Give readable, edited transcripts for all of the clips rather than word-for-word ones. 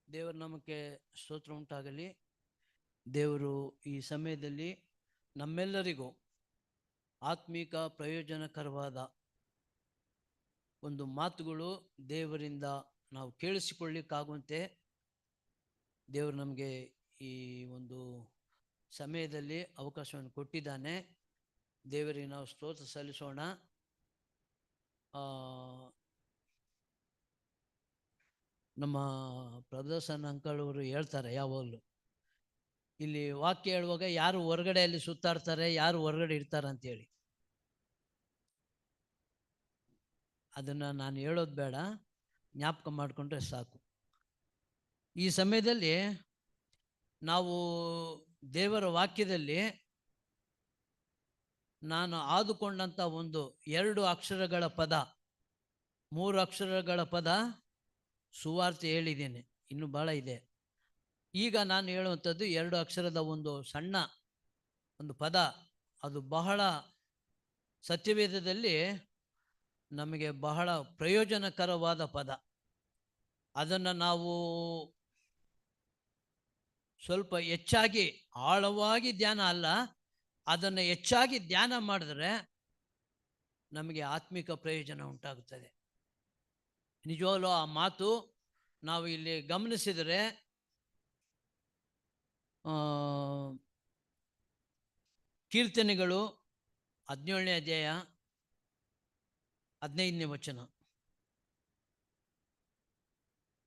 ದೇವರ ನಾಮಕ್ಕೆ ಸ್ತೋತ್ರ ಉಂಟಾಗಲಿ. ದೇವರು ಈ ಸಮಯದಲ್ಲಿ ನಮ್ಮೆಲ್ಲರಿಗೂ ಆತ್ಮಿಕ ಪ್ರಯೋಜನಕರವಾದ ಒಂದು ಮಾತುಗಳು ದೇವರಿಂದ ನಾವು ಕೇಳಿಸಿಕೊಳ್ಳಿಕ್ಕಾಗುವಂತೆ ದೇವರು ನಮಗೆ ಈ ಒಂದು ಸಮಯದಲ್ಲಿ ಅವಕಾಶವನ್ನು ಕೊಟ್ಟಿದ್ದಾನೆ. ದೇವರಿಗೆ ನಾವು ಸ್ತೋತ್ರ ಸಲ್ಲಿಸೋಣ. ನಮ್ಮ ಪ್ರದರ್ಶನ ಅಂಕಲ್ ಅವರು ಹೇಳ್ತಾರೆ ಯಾವಾಗಲೂ, ಇಲ್ಲಿ ವಾಕ್ಯ ಹೇಳುವಾಗ ಯಾರು ಹೊರಗಡೆಯಲ್ಲಿ ಸುತ್ತಾಡ್ತಾರೆ, ಯಾರು ಹೊರಗಡೆ ಇರ್ತಾರೆ ಅಂತೇಳಿ. ಅದನ್ನು ನಾನು ಹೇಳೋದು ಬೇಡ, ಜ್ಞಾಪಕ ಮಾಡಿಕೊಂಡ್ರೆ ಸಾಕು. ಈ ಸಮಯದಲ್ಲಿ ನಾವು ದೇವರ ವಾಕ್ಯದಲ್ಲಿ ನಾನು ಆದುಕೊಂಡಂಥ ಒಂದು 2 ಅಕ್ಷರಗಳ ಪದ, 3 ಅಕ್ಷರಗಳ ಪದ ಸುವಾರ್ತೆ ಹೇಳಿದ್ದೇನೆ. ಇನ್ನು ಭಾಳ ಇದೆ. ಈಗ ನಾನು ಹೇಳುವಂಥದ್ದು 2 ಅಕ್ಷರದ ಒಂದು ಸಣ್ಣ ಒಂದು ಪದ. ಅದು ಬಹಳ ಸತ್ಯವೇದದಲ್ಲಿ ನಮಗೆ ಬಹಳ ಪ್ರಯೋಜನಕರವಾದ ಪದ. ಅದನ್ನು ನಾವು ಸ್ವಲ್ಪ ಹೆಚ್ಚಾಗಿ ಆಳವಾಗಿ ಧ್ಯಾನ ಅಲ್ಲ, ಅದನ್ನು ಹೆಚ್ಚಾಗಿ ಧ್ಯಾನ ಮಾಡಿದ್ರೆ ನಮಗೆ ಆತ್ಮಿಕ ಪ್ರಯೋಜನ ಉಂಟಾಗುತ್ತದೆ. ನಿಜವಾಗ್ಲೂ ಆ ಮಾತು ನಾವು ಇಲ್ಲಿ ಗಮನಿಸಿದರೆ ಕೀರ್ತನೆಗಳು 17ನೇ ಅಧ್ಯಾಯ 15ನೇ ವಚನ.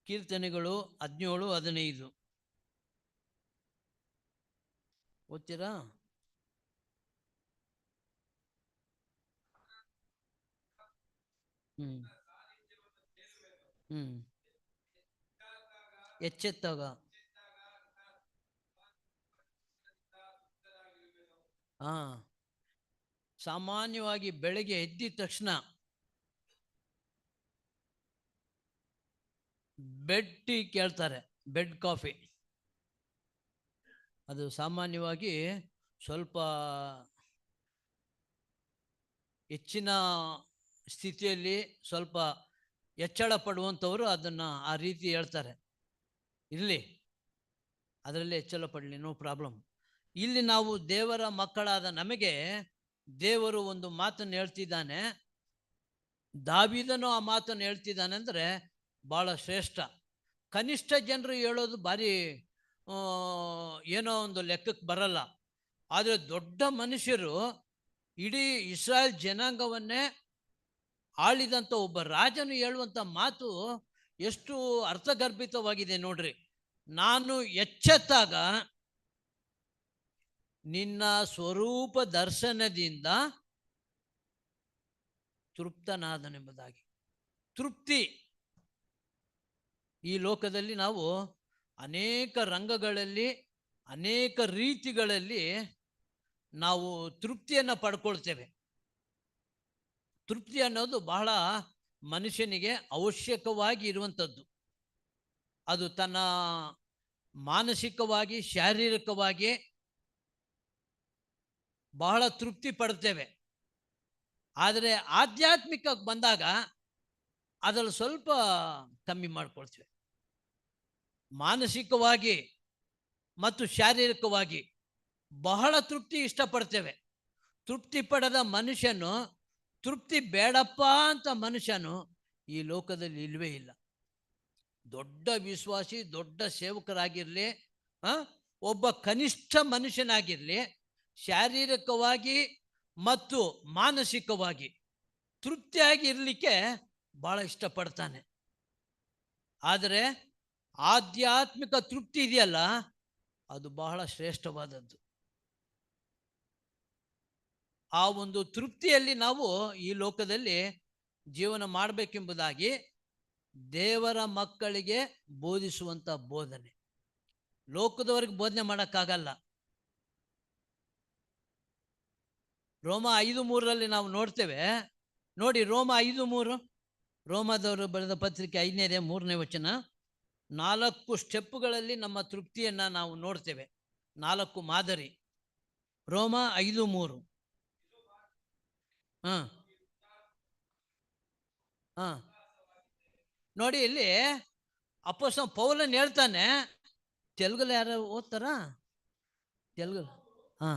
ಕೀರ್ತನೆಗಳು 17-15 ಓದ್ತೀರಾ? ಎಚ್ಚೆತ್ತಾಗ ಸಾಮಾನ್ಯವಾಗಿ ಬೆಳಗ್ಗೆ ಎದ್ದಿದ ತಕ್ಷಣ ಬೆಡ್ ಟೀ ಕೇಳ್ತಾರೆ, ಬೆಡ್ ಕಾಫಿ. ಅದು ಸಾಮಾನ್ಯವಾಗಿ ಸ್ವಲ್ಪ ಹೆಚ್ಚಿನ ಸ್ಥಿತಿಯಲ್ಲಿ ಸ್ವಲ್ಪ ಎಚ್ಚಳ ಪಡುವಂಥವರು ಅದನ್ನು ಆ ರೀತಿ ಹೇಳ್ತಾರೆ. ಇರಲಿ, ಅದರಲ್ಲಿ ಎಚ್ಚಳ ಪಡಲಿ, ನೋ ಪ್ರಾಬ್ಲಮ್. ಇಲ್ಲಿ ನಾವು ದೇವರ ಮಕ್ಕಳಾದ ನಮಗೆ ದೇವರು ಒಂದು ಮಾತನ್ನು ಹೇಳ್ತಿದ್ದಾನೆ. ದಾವೀದನು ಆ ಮಾತನ್ನು ಹೇಳ್ತಿದ್ದಾನೆ ಅಂದರೆ ಭಾಳ ಶ್ರೇಷ್ಠ. ಕನಿಷ್ಠ ಜನರು ಹೇಳೋದು ಭಾರಿ ಏನೋ ಒಂದು ಲೆಕ್ಕಕ್ಕೆ ಬರಲ್ಲ. ಆದರೆ ದೊಡ್ಡ ಮನುಷ್ಯರು, ಇಡೀ ಇಸ್ರಾಯೇಲ್ ಜನಾಂಗವನ್ನೇ ಆಳಿದಂಥ ಒಬ್ಬ ರಾಜನು ಹೇಳುವಂಥ ಮಾತು ಎಷ್ಟು ಅರ್ಥಗರ್ಭಿತವಾಗಿದೆ ನೋಡ್ರಿ. ನಾನು ಎಚ್ಚೆತ್ತಾಗ ನಿನ್ನ ಸ್ವರೂಪ ದರ್ಶನದಿಂದ ತೃಪ್ತನಾದನೆಂಬುದಾಗಿ. ತೃಪ್ತಿ. ಈ ಲೋಕದಲ್ಲಿ ನಾವು ಅನೇಕ ರಂಗಗಳಲ್ಲಿ ಅನೇಕ ರೀತಿಗಳಲ್ಲಿ ನಾವು ತೃಪ್ತಿಯನ್ನು ಪಡ್ಕೊಳ್ತೇವೆ. ತೃಪ್ತಿ ಅನ್ನೋದು ಬಹಳ ಮನುಷ್ಯನಿಗೆ ಅವಶ್ಯಕವಾಗಿ ಇರುವಂಥದ್ದು. ಅದು ತನ್ನ ಮಾನಸಿಕವಾಗಿ ಶಾರೀರಿಕವಾಗಿ ಬಹಳ ತೃಪ್ತಿ ಪಡ್ತೇವೆ. ಆದರೆ ಆಧ್ಯಾತ್ಮಿಕಕ್ಕೆ ಬಂದಾಗ ಅದರಲ್ಲಿ ಸ್ವಲ್ಪ ಕಮ್ಮಿ ಮಾಡ್ಕೊಳ್ತೇವೆ. ಮಾನಸಿಕವಾಗಿ ಮತ್ತು ಶಾರೀರಿಕವಾಗಿ ಬಹಳ ತೃಪ್ತಿ ಇಷ್ಟಪಡ್ತೇವೆ. ತೃಪ್ತಿ ಪಡೆದ ಮನುಷ್ಯನು, ತೃಪ್ತಿ ಬೇಡಪ್ಪ ಅಂತ ಮನುಷ್ಯನು ಈ ಲೋಕದಲ್ಲಿ ಇಲ್ಲವೇ ಇಲ್ಲ. ದೊಡ್ಡ ವಿಶ್ವಾಸಿ, ದೊಡ್ಡ ಸೇವಕರಾಗಿರಲಿ, ಒಬ್ಬ ಕನಿಷ್ಠ ಮನುಷ್ಯನಾಗಿರಲಿ, ಶಾರೀರಿಕವಾಗಿ ಮತ್ತು ಮಾನಸಿಕವಾಗಿ ತೃಪ್ತಿಯಾಗಿ ಇರಲಿಕ್ಕೆ ಭಾಳ ಇಷ್ಟಪಡ್ತಾನೆ. ಆದರೆ ಆಧ್ಯಾತ್ಮಿಕ ತೃಪ್ತಿ ಇದೆಯಲ್ಲ, ಅದು ಬಹಳ ಶ್ರೇಷ್ಠವಾದದ್ದು. ಆ ಒಂದು ತೃಪ್ತಿಯಲ್ಲಿ ನಾವು ಈ ಲೋಕದಲ್ಲಿ ಜೀವನ ಮಾಡಬೇಕೆಂಬುದಾಗಿ ದೇವರ ಮಕ್ಕಳಿಗೆ ಬೋಧಿಸುವಂಥ ಬೋಧನೆ. ಲೋಕದವರಿಗೆ ಬೋಧನೆ ಮಾಡೋಕ್ಕಾಗಲ್ಲ. ರೋಮ 5:3 ನಾವು ನೋಡ್ತೇವೆ ನೋಡಿ. ರೋಮ 5:3, ರೋಮದವರು ಬರೆದ ಪತ್ರಿಕೆ 5ನೇ ಅಧ್ಯಾಯ 3ನೇ ವಚನ. 4 ಸ್ಟೆಪ್ಪುಗಳಲ್ಲಿ ನಮ್ಮ ತೃಪ್ತಿಯನ್ನು ನಾವು ನೋಡ್ತೇವೆ. 4 ಮಾದರಿ. ರೋಮ 5:3. ನೋಡಿ, ಇಲ್ಲಿ ಅಪೊಸ್ತಲ ಪೌಲನ್ ಹೇಳ್ತಾನೆ, ತೆಲುಗಲ್ಲಿ ಯಾರು ಓದ್ತಾರ? ತೆಲುಗು ಹಾ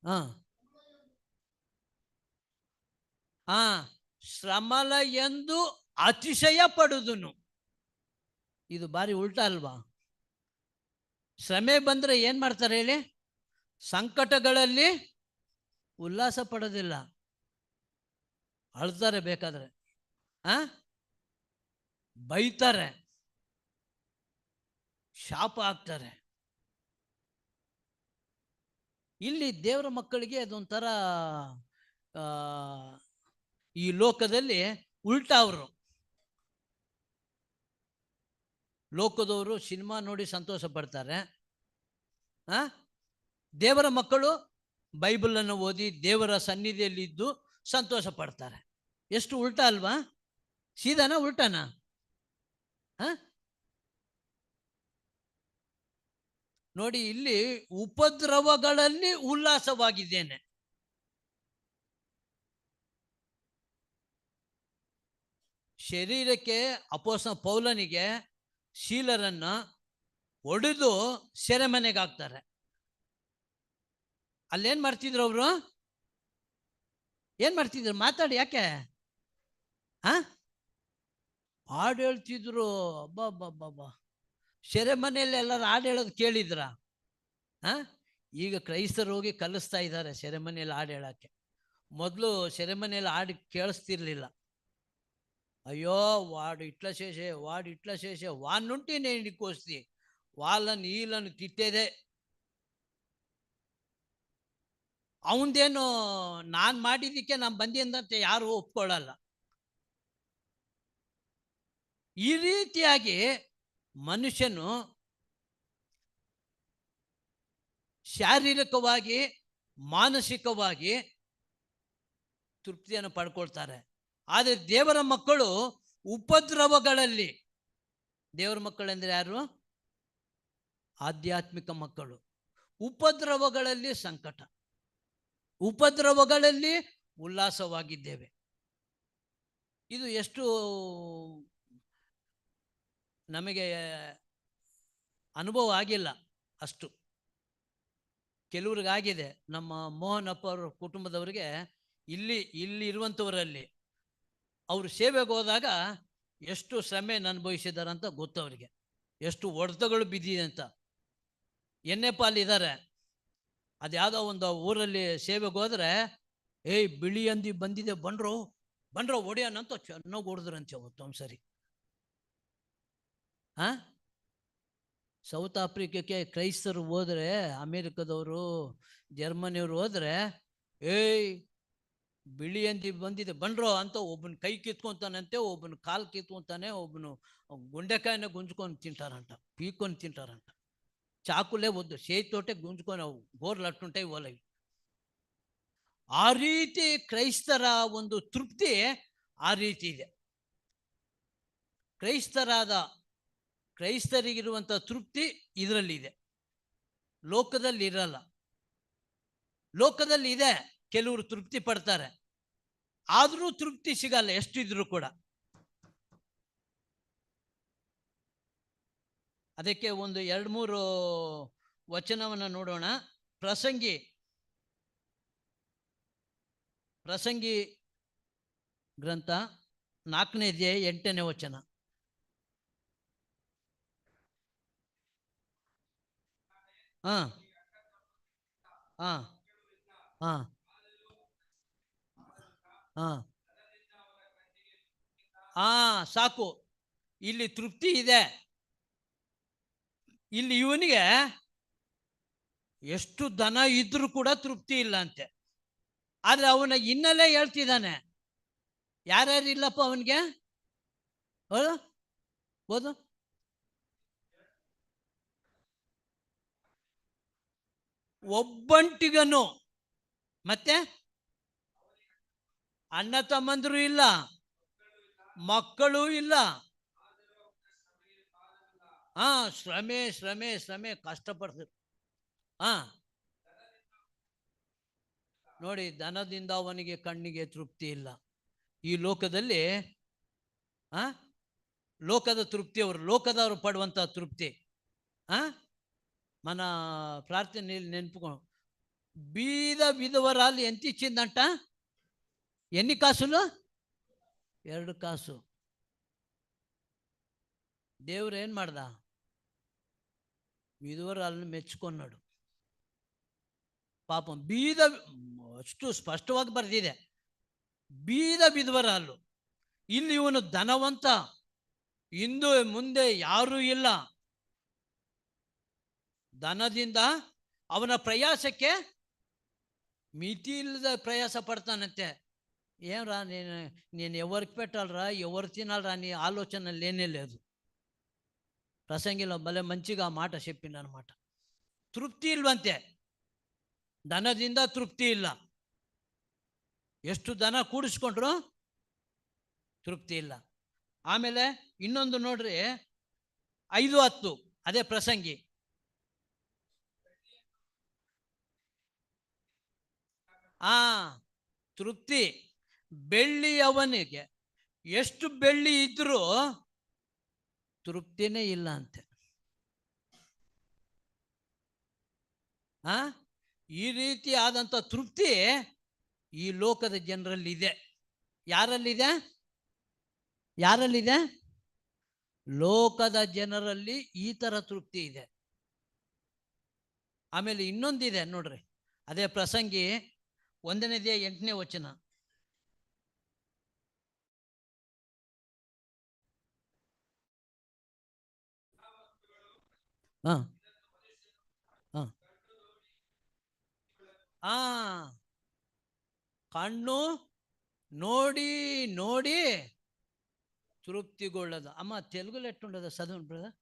ಹಾ ಹಾ ಶ್ರಮಲ ಎಂದು ಅತಿಶಯ ಪಡುದುನು. ಇದು ಬಾರಿ ಉಲ್ಟಾ ಅಲ್ವಾ? ಶ್ರಮೆ ಬಂದ್ರೆ ಏನ್ ಮಾಡ್ತಾರೆ ಹೇಳಿ? ಸಂಕಟಗಳಲ್ಲಿ ಉಲ್ಲಾಸ ಪಡೋದಿಲ್ಲ, ಅಳ್ತಾರೆ, ಬೇಕಾದ್ರೆ ಬೈತಾರೆ, ಶಾಪ ಹಾಕ್ತಾರೆ. ಇಲ್ಲಿ ದೇವರ ಮಕ್ಕಳಿಗೆ ಅದೊಂಥರ ಈ ಲೋಕದಲ್ಲಿ ಉಲ್ಟಾ. ಅವರು ಲೋಕದವರು ಸಿನಿಮಾ ನೋಡಿ ಸಂತೋಷ ಪಡ್ತಾರೆ, ದೇವರ ಮಕ್ಕಳು ಬೈಬಲನ್ನು ಓದಿ ದೇವರ ಸನ್ನಿಧಿಯಲ್ಲಿದ್ದು ಸಂತೋಷ ಪಡ್ತಾರೆ. ಎಷ್ಟು ಉಲ್ಟಾ ಅಲ್ವಾ? ಸೀದಾನ ಉಲ್ಟಾನ? ನೋಡಿ, ಇಲ್ಲಿ ಉಪದ್ರವಗಳಲ್ಲಿ ಉಲ್ಲಾಸವಾಗಿದ್ದೇನೆ. ಶರೀರಕ್ಕೆ ಅಪೊಸ್ತಲ ಪೌಲನಿಗೆ ಶೀಲರನ್ನ ಹೊಡೆದು ಸೆರೆಮನೆಗೆ ಹಾಕ್ತಾರೆ. ಅಲ್ಲೇನ್ ಮಾಡ್ತಿದ್ರು ಅವರು? ಏನ್ ಮಾಡ್ತಿದ್ರು? ಮಾತಾಡಿ, ಯಾಕೆ? ಹಾಡು ಹೇಳ್ತಿದ್ರು. ಅಬ್ಬಾ, ಸೆರೆಮನೆಯಲ್ಲಿ ಎಲ್ಲರೂ ಹಾಡು ಹೇಳೋದು ಕೇಳಿದ್ರ? ಈಗ ಕ್ರೈಸ್ತರು ಹೋಗಿ ಕಲಿಸ್ತಾ ಇದ್ದಾರೆ ಸೆರೆಮನೆಯಲ್ಲಿ ಹಾಡು ಹೇಳಕ್ಕೆ. ಮೊದಲು ಸೆರೆಮನೆಯಲ್ಲಿ ಹಾಡು ಕೇಳಿಸ್ತಿರ್ಲಿಲ್ಲ. అయ్యో వాడు ఇట్లా చేసే వాడు ఇట్లా చేసే వాడినుంటే నేను నీకు వస్తే వాళ్ళని వీళ్ళని తిట్టేదే. ಅವಂದೇನು ನಾನು ಮಾಡಿದ್ದಕ್ಕೆ ನಾನು ಬಂದಿದ್ದಂತೆ ಯಾರು ಒಪ್ಕೊಳ್ಳಲ್ಲ. ಈ ರೀತಿಯಾಗಿ ಮನುಷ್ಯನು ಶಾರೀರಿಕವಾಗಿ ಮಾನಸಿಕವಾಗಿ ತೃಪ್ತಿಯನ್ನು ಪಡ್ಕೊಳ್ತಾರೆ. ಆದರೆ ದೇವರ ಮಕ್ಕಳು ಉಪದ್ರವಗಳಲ್ಲಿ, ದೇವರ ಮಕ್ಕಳೆಂದರೆ ಯಾರು? ಆಧ್ಯಾತ್ಮಿಕ ಮಕ್ಕಳು. ಉಪದ್ರವಗಳಲ್ಲಿ ಸಂಕಟ, ಉಪದ್ರವಗಳಲ್ಲಿ ಉಲ್ಲಾಸವಾಗಿದ್ದೇವೆ. ಇದು ಎಷ್ಟು ನಮಗೆ ಅನುಭವ ಆಗಿಲ್ಲ, ಅಷ್ಟು ಕೆಲವ್ರಿಗಾಗಿದೆ. ನಮ್ಮ ಮೋಹನಪ್ಪ ಅವರ ಕುಟುಂಬದವರಿಗೆ ಇಲ್ಲಿ ಇರುವಂಥವರಲ್ಲಿ ಅವರು ಸೇವೆಗೆ ಹೋದಾಗ ಎಷ್ಟು ಶ್ರಮೆಯನ್ನು ಅನುಭವಿಸಿದ್ದಾರೆ ಅಂತ ಗೊತ್ತವರಿಗೆ, ಎಷ್ಟು ಹೊಡೆತಗಳು ಬಿದ್ದಿದೆ ಅಂತ. ಎಣ್ಣೆಪಾಲಿದ್ದಾರೆ, ಅದು ಯಾವುದೋ ಒಂದು ಊರಲ್ಲಿ ಸೇವೆಗೆ ಹೋದ್ರೆ, ಬಿಳಿ ಹಂದಿ ಬಂದಿದೆ, ಬಂಡ್ರೋ ಹೊಡೆಯೋಣಂತ ಚೆನ್ನಾಗಿ ಹೊಡೆದ್ರಂತೆ ಅವತ್ತು ಒಂದ್ಸರಿ. ಸೌತ್ ಆಫ್ರಿಕಕ್ಕೆ ಕ್ರೈಸ್ತರು ಹೋದ್ರೆ, ಅಮೇರಿಕದವರು ಜರ್ಮನಿಯವರು ಹೋದ್ರೆ, ಬಿಳಿ ಹಂದಿ ಬಂದಿದೆ ಬಂಡ್ರೋ ಅಂತ ಒಬ್ಬನ ಕೈ ಕಿತ್ಕೊಂತಾನಂತೆ, ಒಬ್ಬನ ಕಾಲು ಕಿತ್ಕೊಂತಾನೆ, ಒಬ್ಬನು ಗುಂಡೆಕಾಯಿನ ಗುಂಜ್ಕೊಂಡು ತಿಂಟಾರಂಟ, ಪೀಕೊಂಡು ತಿಂಟಾರಂಟ. ಚಾಕುಲೇ ಒದ್ದು ಸೇತೋಟೆ ಗುಂಜ್ಕೊಂಡು ಅವು ಗೋರ್ಲಟ್ಟುಂಟೆ ಒಲವಿ. ಆ ರೀತಿ ಕ್ರೈಸ್ತರ ಒಂದು ತೃಪ್ತಿ ಆ ರೀತಿ ಇದೆ. ಕ್ರೈಸ್ತರಿಗಿರುವಂಥ ತೃಪ್ತಿ ಇದರಲ್ಲಿದೆ, ಲೋಕದಲ್ಲಿ ಇರಲ್ಲ. ಲೋಕದಲ್ಲಿ ಇದೆ, ಕೆಲವರು ತೃಪ್ತಿ ಪಡ್ತಾರೆ, ಆದರೂ ತೃಪ್ತಿ ಸಿಗಲ್ಲ ಎಷ್ಟಿದ್ರು ಕೂಡ. ಅದಕ್ಕೆ ಒಂದು 2-3 ವಚನವನ್ನು ನೋಡೋಣ. ಪ್ರಸಂಗಿ ಗ್ರಂಥ 4ನೇ ಅಧ್ಯಾಯ 8ನೇ ವಚನ. ಸಾಕು, ಇಲ್ಲಿ ತೃಪ್ತಿ ಇದೆ. ಇಲ್ಲಿ ಇವನಿಗೆ ಎಷ್ಟು ದನ ಇದ್ರೂ ಕೂಡ ತೃಪ್ತಿ ಇಲ್ಲ ಅಂತೆ. ಆದ್ರೆ ಅವನ ಹಿನ್ನೆಲೆ ಹೇಳ್ತಿದ್ದಾನೆ. ಯಾರ್ಯಾರು ಇಲ್ಲಪ್ಪ ಅವನಿಗೆ? ಓದು. ಒಬ್ಬಂಟಿಗನು, ಮತ್ತೆ ಅಣ್ಣ ತಮ್ಮಂದ್ರು ಇಲ್ಲ, ಮಕ್ಕಳು ಇಲ್ಲ. ಶ್ರಮೆ ಕಷ್ಟಪಡ್ತಾರೆ. ನೋಡಿ, ದನದಿಂದ ಅವನಿಗೆ ಕಣ್ಣಿಗೆ ತೃಪ್ತಿ ಇಲ್ಲ, ಈ ಲೋಕದಲ್ಲಿ ಆ ಲೋಕದ ತೃಪ್ತಿ, ಅವರು ಲೋಕದವರು ಪಡುವಂಥ ತೃಪ್ತಿ. మన ప్రార్థనలు నెనుపుకో. బీద విధవరాలు ఎంత ఇచ్చిందంట? ఎన్ని కాసులు? 2 కాసు. దేవుడు ఏం ಮಾಡ್ದ? విధవరాలను మెచ్చుకున్నాడు. ಪಾಪಂ ಬೀದ, ಅಷ್ಟು ಸ್ಪಷ್ಟವಾಗಿ ಬರೆದಿದೆ, ಬೀದ ವಿಧವರಾಲು. ಇಲ್ಲಿ ಇವನು ಧನವಂತ, ಇಂದು ಮುಂದೆ ಯಾರೂ ಇಲ್ಲ. ಧನದಿಂದ ಅವನ ಪ್ರಯಾಸಕ್ಕೆ ಮಿತಿ ಇಲ್ಲದ ಪ್ರಯಾಸ ಪಡ್ತಾನಂತೆ. ఏమరా నేను ఎవరికి పెట్టాలరా, ఎవరు తినాలరా నీ ఆలోచన లేనే లేదు. ప్రసంగిలో భలే మంచిగా మాట చెప్పిండనమాట. తృప్తి ఇల్వంతే, ಧನದಿಂದ ತೃಪ್ತಿ ಇಲ್ಲ. ಎಷ್ಟು ಧನ ಕೂಡಿಸ್ಕೊಂಡ್ರು ತೃಪ್ತಿ ಇಲ್ಲ. ಆಮೇಲೆ ಇನ್ನೊಂದು ನೋಡ್ರಿ, 5:10, ಅದೇ ಪ್ರಸಂಗಿ. ತೃಪ್ತಿ. ಬೆಳ್ಳಿ, ಅವನಿಗೆ ಎಷ್ಟು ಬೆಳ್ಳಿ ಇದ್ರೂ ತೃಪ್ತಿನೇ ಇಲ್ಲ ಅಂತೆ. ಈ ರೀತಿ ಆದಂಥ ತೃಪ್ತಿ ಈ ಲೋಕದ ಜನರಲ್ಲಿದೆ. ಯಾರಲ್ಲಿದೆ? ಯಾರಲ್ಲಿದೆ? ಲೋಕದ ಜನರಲ್ಲಿ ಈ ಥರ ತೃಪ್ತಿ ಇದೆ. ಆಮೇಲೆ ಇನ್ನೊಂದಿದೆ ನೋಡ್ರಿ, ಅದೇ ಪ್ರಸಂಗಿ 1:8 ವಚನ. ಕಣ್ಣು ನೋಡಿ ನೋಡಿ తృప్తిగొల్లదు. అమ్మ తెలుగులో ఎట్టుండదు చదువు బ్రదర్?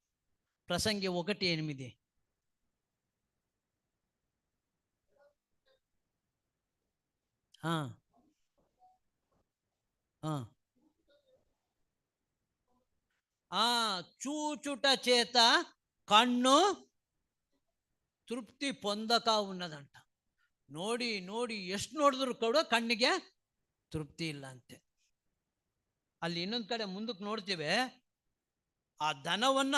ప్రసంగి 1:8. చూచుట చేత కన్ను ತೃಪ್ತಿ పొందక ఉన్నదంట. ನೋಡಿ ನೋಡಿ ಎಷ್ಟು ನೋಡಿದ್ರು ಕೂಡ ಕಣ್ಣಿಗೆ ತೃಪ್ತಿ ಇಲ್ಲ ಅಂತೆ. ಅಲ್ಲಿ ಇನ್ನೊಂದು ಕಡೆ ಮುಂದಕ್ಕೆ ನೋಡ್ತೇವೆ, ಆ ಧನವನ್ನ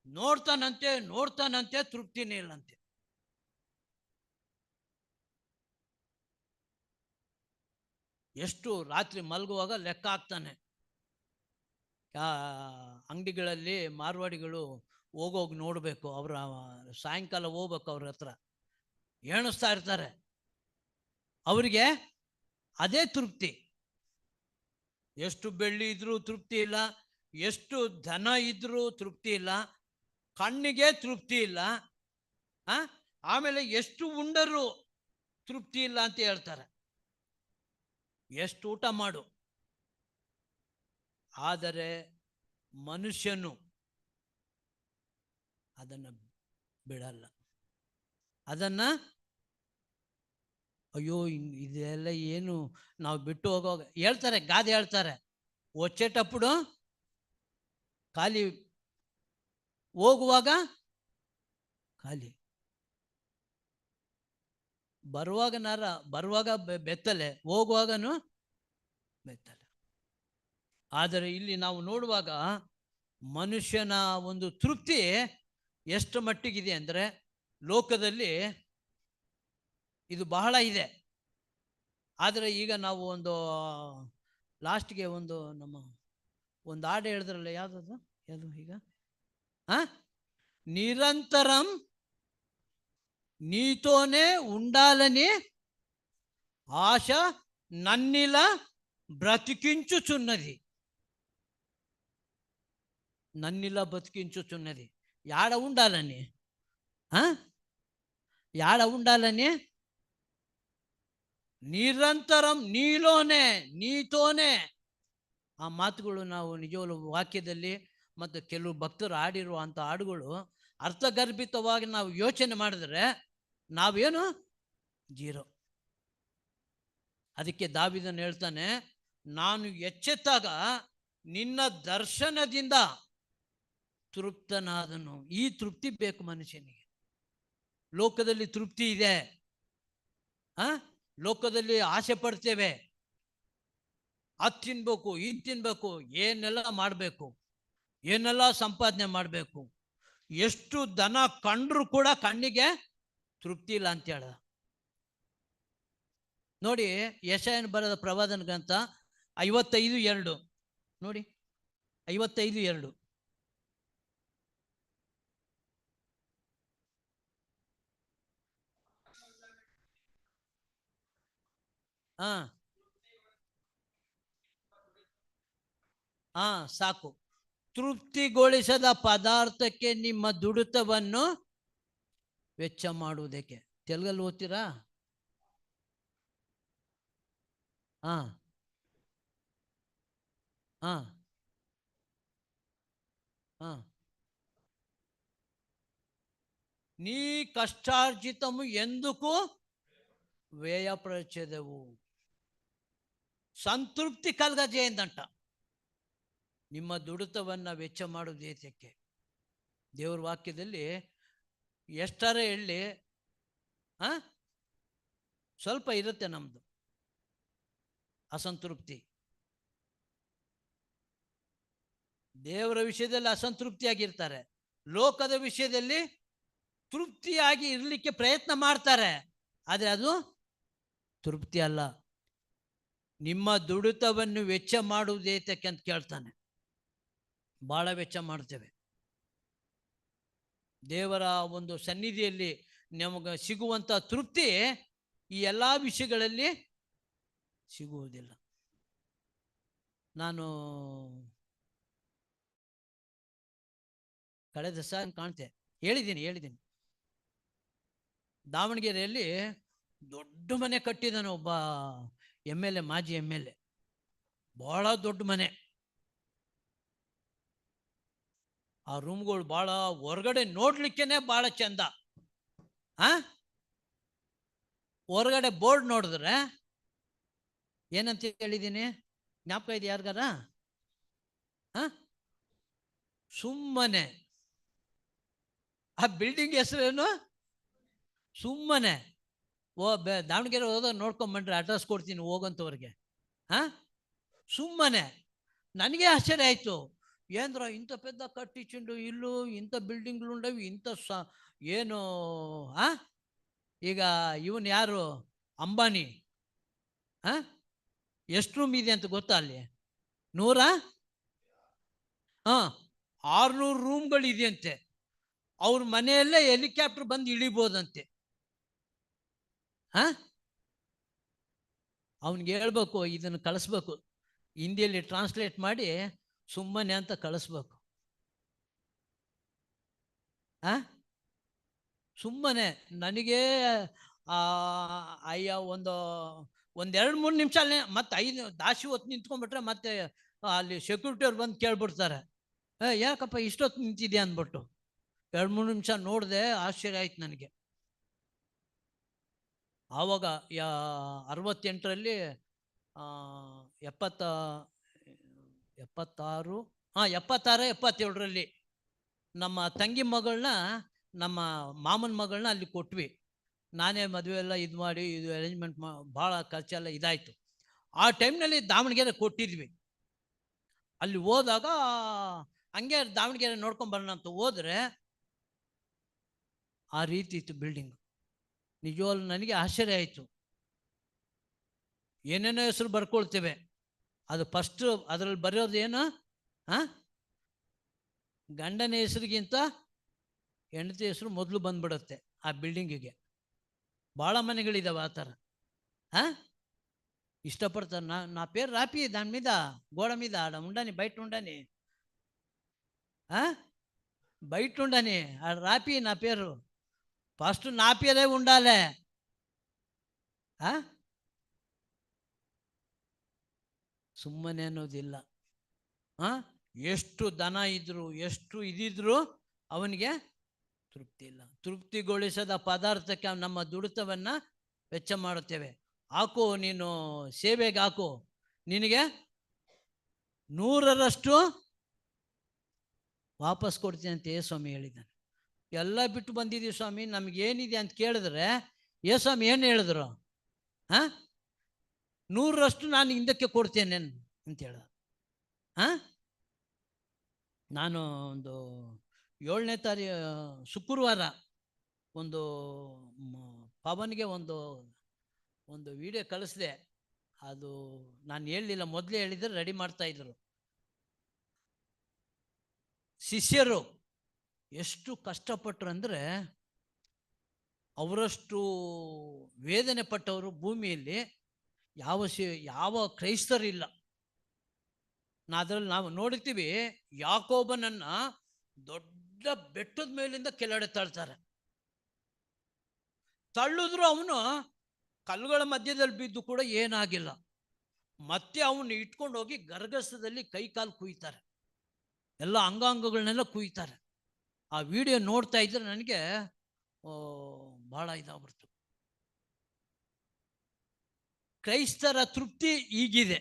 ನೋಡ್ತಾನಂತೆ ನೋಡ್ತಾನಂತೆ, ತೃಪ್ತಿನೇ ಇಲ್ಲಂತೆ. ಎಷ್ಟು ರಾತ್ರಿ ಮಲಗುವಾಗ ಲೆಕ್ಕ ಹಾಕ್ತಾನೆ. ಅಂಗಡಿಗಳಲ್ಲಿ ಮಾರ್ವಾಡಿಗಳು ಹೋಗೋಗಿ ನೋಡಬೇಕು, ಅವರ ಸಾಯಂಕಾಲ ಹೋಗ್ಬೇಕು, ಅವ್ರ ಹತ್ರ ಎಣಿಸ್ತಾ ಇರ್ತಾರೆ. ಅವರಿಗೆ ಅದೇ ತೃಪ್ತಿ. ಎಷ್ಟು ಬೆಳ್ಳಿ ಇದ್ರೂ ತೃಪ್ತಿ ಇಲ್ಲ, ಎಷ್ಟು ಧನ ಇದ್ರೂ ತೃಪ್ತಿ ಇಲ್ಲ, ಕಣ್ಣಿಗೆ ತೃಪ್ತಿ ಇಲ್ಲ. ಆಮೇಲೆ ಎಷ್ಟು ಉಂಡರೂ ತೃಪ್ತಿ ಇಲ್ಲ ಅಂತ ಹೇಳ್ತಾರೆ. ಎಷ್ಟು ಊಟ ಮಾಡು, ಆದರೆ ಮನುಷ್ಯನು ಅದನ್ನು ಬಿಡಲ್ಲ. ಅದನ್ನ ಅಯ್ಯೋ ಇದೆಲ್ಲ ಏನು ನಾವು ಬಿಟ್ಟು ಹೋಗುವಾಗ ಹೇಳ್ತಾರೆ, ಗಾದೆ ಹೇಳ್ತಾರೆ, వచ్చేటప్పుడు ಖಾಲಿ, ಹೋಗುವಾಗ ಖಾಲಿ, ಬರುವಾಗ ಬೆತ್ತಲೆ, ಹೋಗುವಾಗನು ಬೆತ್ತಲೆ. ಆದರೆ ಇಲ್ಲಿ ನಾವು ನೋಡುವಾಗ ಮನುಷ್ಯನ ಒಂದು ತೃಪ್ತಿ ಎಷ್ಟು ಮಟ್ಟಿಗಿದೆ ಅಂದರೆ, ಲೋಕದಲ್ಲಿ ಇದು ಬಹಳ ಇದೆ. ಆದರೆ ಈಗ ನಾವು ಒಂದು ಲಾಸ್ಟ್ಗೆ ನಮ್ಮ ಒಂದು ಹಾಡು ಹೇಳಿದ್ರಲ್ಲ, ಯಾವುದು ಈಗ నిరంతరం నీతోనే ఉండాలని ఆశ నన్నిలా బ్రతికించుచున్నది. నన్నిలా బ్రతికించుచున్నది. యాడ ఉండాలని? యాడ ఉండాలని? ನಿರಂತರಂ ನೀಲೋನೆ, ನೀತೋನೆ. ಆ ಮಾತುಗಳು ನಾವು ನಿಜವಾಗ್ಲೂ ವಾಕ್ಯದಲ್ಲಿ ಮತ್ತು ಕೆಲವು ಭಕ್ತರು ಹಾಡಿರುವಂಥ ಹಾಡುಗಳು ಅರ್ಥಗರ್ಭಿತವಾಗಿ ನಾವು ಯೋಚನೆ ಮಾಡಿದ್ರೆ ನಾವೇನು ಜೀರೋ. ಅದಕ್ಕೆ ದಾವೀದನು ಹೇಳ್ತಾನೆ, ನಾನು ಎಚ್ಚೆತ್ತಾಗ ನಿನ್ನ ದರ್ಶನದಿಂದ ತೃಪ್ತನಾದನು. ಈ ತೃಪ್ತಿ ಬೇಕು ಮನುಷ್ಯನಿಗೆ. ಲೋಕದಲ್ಲಿ ತೃಪ್ತಿ ಇದೆ, ಲೋಕದಲ್ಲಿ ಆಸೆ ಪಡ್ತೇವೆ, ಅದು ತಿನ್ಬೇಕು, ಇದು ತಿನ್ಬೇಕು, ಏನೆಲ್ಲ ಮಾಡಬೇಕು, ಏನೆಲ್ಲ ಸಂಪಾದನೆ ಮಾಡಬೇಕು, ಎಷ್ಟು ದನ ಕಂಡ್ರು ಕೂಡ ಕಣ್ಣಿಗೆ ತೃಪ್ತಿ ಇಲ್ಲ ಅಂತ ಹೇಳ. ನೋಡಿ, ಯೆಶಾಯನ ಬರೆದ ಪ್ರವಾದನ ಗ್ರಂಥ 55:2 ನೋಡಿ, 55:2. ಸಾಕು. ತೃಪ್ತಿಗೊಳಿಸದ ಪದಾರ್ಥಕ್ಕೆ ನಿಮ್ಮ ದುಡಿತವನ್ನು ವೆಚ್ಚ ಮಾಡುವುದಕ್ಕೆ. ತೆಲುಗಲ್ಲಿ ಓದ್ತೀರಾ? ಹಾ ಹಾ ಹಾ నీ కష్టార్జితము ఎందుకు వ్యయపరచెదవు. ಸಂತೃಪ್ತಿ ಕಲಗಜೆಯಿಂದಂಟ ನಿಮ್ಮ ದುಡಿತವನ್ನು ವೆಚ್ಚ ಮಾಡುವುದು ಏತಕ್ಕೆ? ದೇವ್ರ ವಾಕ್ಯದಲ್ಲಿ ಎಷ್ಟರ ಹೇಳಿ ಸ್ವಲ್ಪ ಇರುತ್ತೆ ನಮ್ಮದು ಅಸಂತೃಪ್ತಿ. ದೇವರ ವಿಷಯದಲ್ಲಿ ಅಸಂತೃಪ್ತಿಯಾಗಿರ್ತಾರೆ, ಲೋಕದ ವಿಷಯದಲ್ಲಿ ತೃಪ್ತಿಯಾಗಿ ಇರಲಿಕ್ಕೆ ಪ್ರಯತ್ನ ಮಾಡ್ತಾರೆ, ಆದರೆ ಅದು ತೃಪ್ತಿ ಅಲ್ಲ. ನಿಮ್ಮ ದುಡಿತವನ್ನು ವೆಚ್ಚ ಮಾಡುವುದೇತಕ್ಕೆ ಅಂತ ಕೇಳ್ತಾನೆ. ಭಾಳ ವೆಚ್ಚ ಮಾಡ್ತೇವೆ. ದೇವರ ಒಂದು ಸನ್ನಿಧಿಯಲ್ಲಿ ನಮಗೆ ಸಿಗುವಂಥ ತೃಪ್ತಿ ಈ ಎಲ್ಲ ವಿಷಯಗಳಲ್ಲಿ ಸಿಗುವುದಿಲ್ಲ. ನಾನು ಕಳೆದ ಸಹ ಕಾಣ್ತೆ ಹೇಳಿದ್ದೀನಿ ದಾವಣಗೆರೆಯಲ್ಲಿ ದೊಡ್ಡ ಮನೆ ಕಟ್ಟಿದ್ದಾನೆ ಒಬ್ಬ MLA, ಮಾಜಿ MLA. ಭಾಳ ದೊಡ್ಡ ಮನೆ. ಆ ರೂಮ್ಗಳು ಭಾಳ ಹೊರಗಡೆ ನೋಡ್ಲಿಕ್ಕೇನೆ ಭಾಳ ಚಂದ. ಹೊರಗಡೆ ಬೋರ್ಡ್ ನೋಡಿದ್ರೆ ಏನಂತ ಹೇಳಿದ್ದೀನಿ, ಜ್ಞಾಪಕ ಇದೆ ಯಾರಿಗಾರ? ಸುಮ್ಮನೆ. ಆ ಬಿಲ್ಡಿಂಗ್ ಹೆಸರೇನು? ಸುಮ್ಮನೆ. ದಾವಣಗೆರೆ ಹೋದಾಗ ನೋಡ್ಕೊಂಬಂಡ್ರೆ ಅಡ್ರೆಸ್ ಕೊಡ್ತೀನಿ ಹೋಗಂತವ್ರಿಗೆ. ಸುಮ್ಮನೆ. ನನಗೆ ಆಶ್ಚರ್ಯ ಆಯಿತು, ఏంద్రా ఇంత పెద్ద కట్టించిండు ఇల్లు, ఇంత బిల్డింగ్లు ఉండవి, ఇంత ಏನು ಈಗ ಇವನು ಯಾರು ಅಂಬಾನಿ ಎಷ್ಟು ರೂಮ್ ಇದೆ ಅಂತ ಗೊತ್ತಾ? ಅಲ್ಲಿ 600 ರೂಮ್ಗಳು ಇದೆಯಂತೆ. ಅವ್ರ ಮನೆಯಲ್ಲೇ ಹೆಲಿಕಾಪ್ಟರ್ ಬಂದು ಇಳಿಬೋದಂತೆ. ಅವನಿಗೆ ಹೇಳ್ಬೇಕು, ಇದನ್ನು ಕಳಿಸ್ಬೇಕು, ಹಿಂದಿಯಲ್ಲಿ ಟ್ರಾನ್ಸ್ಲೇಟ್ ಮಾಡಿ ಸುಮ್ಮನೆ ಅಂತ ಕಳಿಸ್ಬೇಕು. ಸುಮ್ಮನೆ. ನನಗೆ ಅಯ್ಯ ಒಂದು 2-3 ನಿಮಿಷ ಅಲ್ಲೇ ಮತ್ತೆ 5 ದಾಸಿ ಹೊತ್ತು ನಿಂತ್ಕೊಂಡ್ಬಿಟ್ರೆ ಮತ್ತೆ ಅಲ್ಲಿ ಸೆಕ್ಯೂರಿಟಿ ಅವ್ರು ಬಂದು ಕೇಳ್ಬಿಡ್ತಾರೆ, ಯಾಕಪ್ಪ ಇಷ್ಟೊತ್ತು ನಿಂತಿದ್ಯಾ ಅಂದ್ಬಿಟ್ಟು. 2-3 ನಿಮಿಷ ನೋಡಿದೆ, ಆಶ್ಚರ್ಯ ಆಯ್ತು ನನಗೆ. ಆವಾಗ 68ರಲ್ಲಿ 77ರಲ್ಲಿ ನಮ್ಮ ತಂಗಿ ಮಗಳನ್ನ, ನಮ್ಮ ಮಾಮನ ಮಗಳನ್ನ ಅಲ್ಲಿ ಕೊಟ್ವಿ. ನಾನೇ ಮದುವೆ ಎಲ್ಲ ಇದು ಮಾಡಿ, ಇದು ಅರೇಂಜ್ಮೆಂಟ್ ಭಾಳ ಖರ್ಚೆಲ್ಲ ಇದಾಯಿತು. ಆ ಟೈಮ್ನಲ್ಲಿ ದಾವಣಗೆರೆ ಕೊಟ್ಟಿದ್ವಿ. ಅಲ್ಲಿ ಹೋದಾಗ ಹಂಗೆ ದಾವಣಗೆರೆ ನೋಡ್ಕೊಂಬರೋಣ ಅಂತ ಹೋದರೆ ಆ ರೀತಿ ಇತ್ತು ಬಿಲ್ಡಿಂಗ್. ನಿಜವಾಗ್ಲೂ ನನಗೆ ಆಶ್ಚರ್ಯ ಆಯಿತು. ಏನೇನೋ ಹೆಸರು ಬರ್ಕೊಳ್ತೇವೆ, ಅದು ಫಸ್ಟ್ ಅದರಲ್ಲಿ ಬರೆಯೋದು ಏನು? ಗಂಡನ ಹೆಸರಿಗಿಂತ ಹೆಂಡತಿ ಹೆಸರು ಮೊದಲು ಬಂದ್ಬಿಡುತ್ತೆ ಆ ಬಿಲ್ಡಿಂಗಿಗೆ. ಭಾಳ ಮನೆಗಳಿದ್ದಾವೆ ಆ ಥರ. ఇష్టపడతారు. నా పేరు రాపి దాని మీద గోడ మీద ఆడ ఉండని, బయట ఉండని, బయట ఉండని ఆడ రాపి నా పేరు. ఫస్ట్ నా పేరే ఉండాలి. ಸುಮ್ಮನೆ ಅನ್ನೋದಿಲ್ಲ. ಎಷ್ಟು ದನ ಇದ್ರು, ಎಷ್ಟು ಇದಿದ್ರು ಅವನಿಗೆ ತೃಪ್ತಿ ಇಲ್ಲ. ತೃಪ್ತಿಗೊಳಿಸದ ಪದಾರ್ಥಕ್ಕೆ ನಮ್ಮ ದುಡಿತವನ್ನು ವೆಚ್ಚ ಮಾಡುತ್ತೇವೆ. ಹಾಕು, ನೀನು ಸೇವೆಗೆ ಹಾಕು, ನಿನಗೆ 100ರಷ್ಟು ವಾಪಸ್ ಕೊಡ್ತೀನಿ ಅಂತ ಸ್ವಾಮಿ ಹೇಳಿದ್ದಾನೆ. ಎಲ್ಲ ಬಿಟ್ಟು ಬಂದಿದ್ದೀವಿ ಸ್ವಾಮಿ, ನಮಗೇನಿದೆ ಅಂತ ಕೇಳಿದ್ರೆ ಸ್ವಾಮಿ ಏನು ಹೇಳಿದ್ರು? 100ರಷ್ಟು ನಾನು ಹಿಂದಕ್ಕೆ ಕೊಡ್ತೇನೆ. ಅಂತ ಹೇಳ. ನಾನು ಒಂದು 7ನೇ ತಾರೀಕು ಶುಕ್ರವಾರ ಒಂದು ಪವನ್ಗೆ ಒಂದು ವಿಡಿಯೋ ಕಳಿಸಿದೆ. ಅದು ನಾನು ಹೇಳಲಿಲ್ಲ, ಮೊದಲೇ ಹೇಳಿದ್ರೆ ರೆಡಿ ಮಾಡ್ತಾ ಇದ್ರು. ಶಿಷ್ಯರು ಎಷ್ಟು ಕಷ್ಟಪಟ್ಟರು ಅಂದರೆ, ಅವರಷ್ಟು ವೇದನೆ ಪಟ್ಟವರು ಭೂಮಿಯಲ್ಲಿ ಯಾವ ಕ್ರೈಸ್ತರಿಲ್ಲ. ಅದರಲ್ಲಿ ನಾವು ನೋಡ್ತೀವಿ, ಯಾಕೋಬನನ್ನ ದೊಡ್ಡ ಬೆಟ್ಟದ ಮೇಲಿಂದ ಕೆಳಗಡೆ ತಳ್ತಾರೆ. ತಳ್ಳಿದ್ರು ಅವನು ಕಲ್ಲುಗಳ ಮಧ್ಯದಲ್ಲಿ ಬಿದ್ದು ಕೂಡ ಏನಾಗಿಲ್ಲ. ಮತ್ತೆ ಅವನು ಇಟ್ಕೊಂಡು ಹೋಗಿ ಗರ್ಗಸದಲ್ಲಿ ಕೈ ಕಾಲು ಕುಯ್ತಾರೆ, ಎಲ್ಲ ಅಂಗಾಂಗಗಳನ್ನೆಲ್ಲ ಕುಯ್ತಾರೆ. ಆ ವಿಡಿಯೋ ನೋಡ್ತಾ ಇದ್ರೆ ನನಗೆ ಬಹಳ ಇದಾಗ್ಬಿಡ್ತು. ಕ್ರೈಸ್ತರ ತೃಪ್ತಿ ಈಗಿದೆ,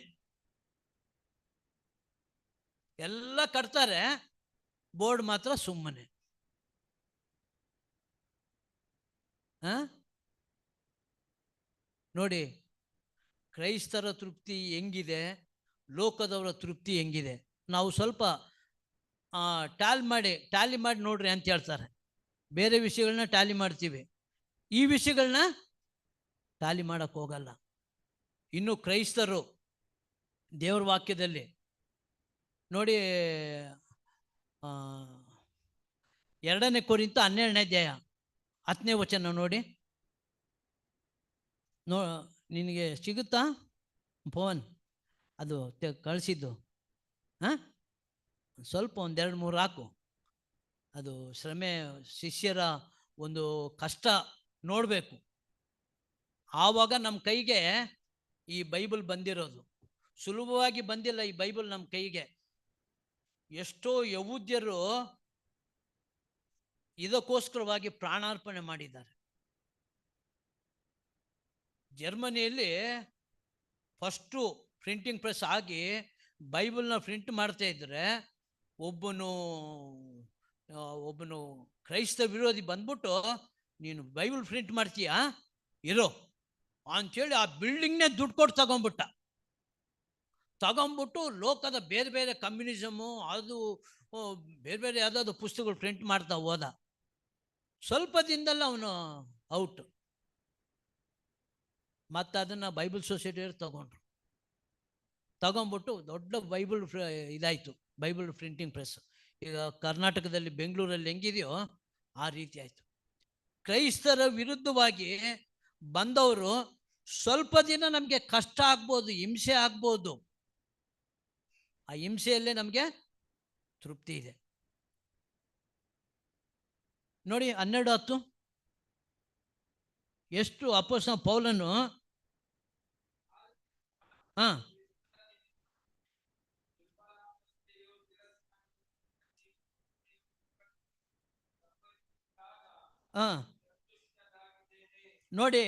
ಎಲ್ಲ ಕಟ್ತಾರೆ, ಬೋರ್ಡ್ ಮಾತ್ರ ಸುಮ್ಮನೆ. ನೋಡಿ ಕ್ರೈಸ್ತರ ತೃಪ್ತಿ ಹೆಂಗಿದೆ, ಲೋಕದವರ ತೃಪ್ತಿ ಹೆಂಗಿದೆ. ನಾವು ಸ್ವಲ್ಪ ಟ್ಯಾಲಿ ಮಾಡಿ ನೋಡ್ರಿ ಅಂತ ಹೇಳ್ತಾರೆ. ಬೇರೆ ವಿಷಯಗಳನ್ನ ಟ್ಯಾಲಿ ಮಾಡ್ತೀವಿ, ಈ ವಿಷಯಗಳನ್ನ ಟ್ಯಾಲಿ ಮಾಡಕ್ಕೆ ಹೋಗಲ್ಲ. ಇನ್ನು ಕ್ರೈಸ್ತರು ದೇವರ ವಾಕ್ಯದಲ್ಲಿ ನೋಡಿ, 2ನೇ ಕೊರಿಂಥ 12ನೇ ಅಧ್ಯಾಯ 10ನೇ ವಚನ ನೋಡಿ. ನಿನಗೆ ಸಿಗುತ್ತಾ ಫೋನ್? ಅದು ಕಳಿಸಿದ್ದು ಸ್ವಲ್ಪ 1-2-3 ಹಾಕು. ಅದು ಶ್ರಮೆ, ಶಿಷ್ಯರ ಒಂದು ಕಷ್ಟ ನೋಡಬೇಕು. ಆವಾಗ ನಮ್ಮ ಕೈಗೆ ಈ ಬೈಬಲ್ ಬಂದಿರೋದು. ಸುಲಭವಾಗಿ ಬಂದಿಲ್ಲ ಈ ಬೈಬಲ್ ನಮ್ಮ ಕೈಗೆ. ಎಷ್ಟೋ ಯಹೂದ್ಯರು ಇದಕ್ಕೋಸ್ಕರವಾಗಿ ಪ್ರಾಣಾರ್ಪಣೆ ಮಾಡಿದ್ದಾರೆ. ಜರ್ಮನಿಯಲ್ಲಿ ಫಸ್ಟು ಪ್ರಿಂಟಿಂಗ್ ಪ್ರೆಸ್ ಆಗಿ ಬೈಬಲ್ನ ಪ್ರಿಂಟ್ ಮಾಡ್ತಾ ಇದ್ರೆ, ಒಬ್ಬನು ಕ್ರೈಸ್ತ ವಿರೋಧಿ ಬಂದ್ಬಿಟ್ಟು, ನೀನು ಬೈಬಲ್ ಪ್ರಿಂಟ್ ಮಾಡ್ತೀಯಾ ಇರೋ ಅಂಥೇಳಿ ಆ ಬಿಲ್ಡಿಂಗ್ನೇ ದುಡ್ಡು ಕೊಟ್ಟು ತಗೊಂಬಿಟ್ಟು ಲೋಕದ ಬೇರೆ ಬೇರೆ ಕಮ್ಯುನಿಸಮು, ಅದು ಬೇರೆ ಬೇರೆ ಯಾವುದಾದ್ರು ಪುಸ್ತಕಗಳು ಪ್ರಿಂಟ್ ಮಾಡ್ತಾ ಹೋದ. ಸ್ವಲ್ಪ ದಿನದಲ್ಲ ಅವನು ಔಟ್. ಮತ್ತು ಅದನ್ನು ಬೈಬಲ್ ಸೊಸೈಟಿಯವರು ತಗೊಂಬಿಟ್ಟು ದೊಡ್ಡ ಬೈಬಲ್ ಇದಾಯಿತು, ಬೈಬಲ್ ಪ್ರಿಂಟಿಂಗ್ ಪ್ರೆಸ್. ಈಗ ಕರ್ನಾಟಕದಲ್ಲಿ ಬೆಂಗಳೂರಲ್ಲಿ ಹೆಂಗಿದೆಯೋ ಆ ರೀತಿ ಆಯಿತು. ಕ್ರೈಸ್ತರ ವಿರುದ್ಧವಾಗಿ ಬಂದವರು ಸ್ವಲ್ಪ ದಿನ ನಮಗೆ ಕಷ್ಟ ಆಗ್ಬೋದು, ಹಿಂಸೆ ಆಗ್ಬೋದು. ಆ ಹಿಂಸೆಯಲ್ಲೇ ನಮಗೆ ತೃಪ್ತಿ ಇದೆ. ನೋಡಿ 12:10 ಎಷ್ಟು ಅಪೊಸ್ತಲ ಪೌಲನು ನೋಡಿ,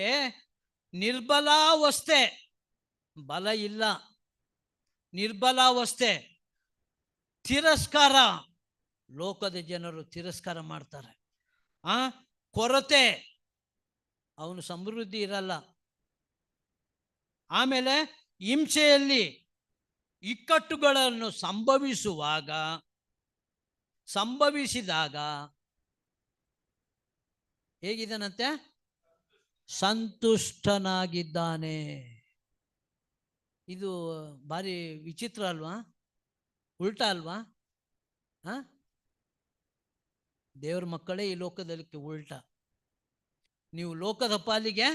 ನಿರ್ಬಲಾವಸ್ಥೆ, ಬಲ ಇಲ್ಲ, ನಿರ್ಬಲಾವಸ್ಥೆ, ತಿರಸ್ಕಾರ, ಲೋಕದ ಜನರು ತಿರಸ್ಕಾರ ಮಾಡ್ತಾರೆ. ಕೊರತೆ, ಅವನು ಸಮೃದ್ಧಿ ಇರಲ್ಲ. ಆಮೇಲೆ ಹಿಂಸೆಯಲ್ಲಿ ಇಕ್ಕಟ್ಟುಗಳನ್ನು ಸಂಭವಿಸಿದಾಗ ಹೇಗಿದ್ದಾನಂತೆ? ಸಂತುಷ್ಟನಾಗಿದ್ದಾನೆ. ಇದು ಭಾರಿ ವಿಚಿತ್ರ ಅಲ್ವಾ? ಉಲ್ಟಾ ಅಲ್ವಾ? ದೇವರ ಮಕ್ಕಳೇ ಈ ಲೋಕದಲ್ಲಿ ಉಲ್ಟಾ. ನೀವು ಲೋಕದ ಪಾಲಿಗೆ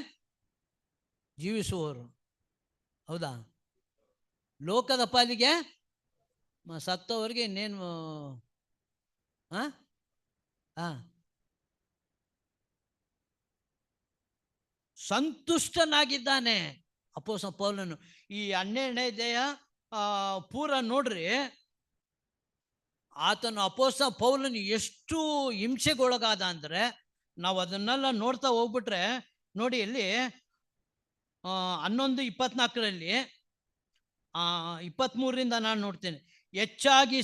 ಜೀವಿಸುವವರು, ಹೌದಾ? ಲೋಕದ ಪಾಲಿಗೆ ಸತ್ತವರಿಗೆ ಇನ್ನೇನು? ಸಂತುಷ್ಟನಾಗಿದ್ದಾನೆ ಅಪೊಸ್ತಲ ಪೌಲನು. ಈ 12ನೇ ಅಧ್ಯಾಯ ಪೂರ ನೋಡ್ರಿ, ಆತನು ಅಪೊಸ್ತಲ ಪೌಲನು ಎಷ್ಟು ಹಿಂಸೆಗೊಳಗಾದ ಅಂದರೆ, ನಾವು ಅದನ್ನೆಲ್ಲ ನೋಡ್ತಾ ಹೋಗ್ಬಿಟ್ರೆ ನೋಡಿ, ಇಲ್ಲಿ 11:24 23ರಿಂದ ನಾನು ನೋಡ್ತೇನೆ. ಹೆಚ್ಚಾಗಿ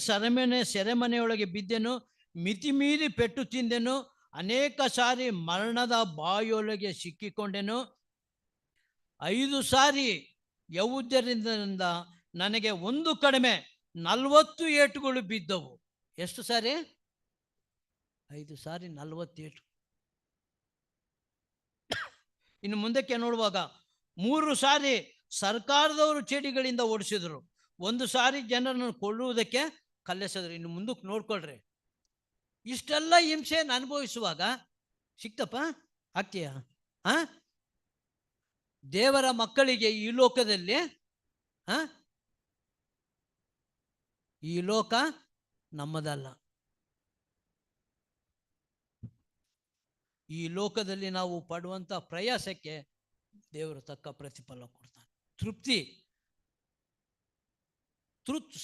ಸೆರೆಮನೆಯೊಳಗೆ ಬಿದ್ದೆನು, ಮಿತಿಮೀರಿ ಪೆಟ್ಟು ತಿಂದೆನು, ಅನೇಕ ಸಾರಿ ಮರಣದ ಬಾಯೊಳಗೆ ಸಿಕ್ಕಿಕೊಂಡೆನು, 5 ಸಾರಿ ಯಹೂದ್ಯರಿಂದ ನನಗೆ ಒಂದು ಕಡಿಮೆ 40 ಏಟುಗಳು ಬಿದ್ದವು. ಎಷ್ಟು ಸಾರಿ? 5 ಸಾರಿ 40 ಏಟು. ಇನ್ನು ಮುಂದಕ್ಕೆ ನೋಡುವಾಗ 3 ಸಾರಿ ಸರ್ಕಾರದವರು ಚೇಡಿಗಳಿಂದ ಓಡಿಸಿದ್ರು, 1 ಸಾರಿ ಜನರನ್ನು ಕೊಳ್ಳುವುದಕ್ಕೆ ಕಲ್ಲೆಸೆದ್ರು. ಇನ್ನು ಮುಂದಕ್ಕೆ ನೋಡ್ಕೊಳ್ರಿ. ಇಷ್ಟೆಲ್ಲ ಹಿಂಸೆಯನ್ನು ಅನುಭವಿಸುವಾಗ ಸಿಕ್ತಪ್ಪ ಆಗ್ತೀಯ? ದೇವರ ಮಕ್ಕಳಿಗೆ ಈ ಲೋಕದಲ್ಲಿ ಈ ಲೋಕ ನಮ್ಮದಲ್ಲ. ಈ ಲೋಕದಲ್ಲಿ ನಾವು ಪಡುವಂಥ ಪ್ರಯಾಸಕ್ಕೆ ದೇವರು ತಕ್ಕ ಪ್ರತಿಫಲ ಕೊಡ್ತಾನೆ.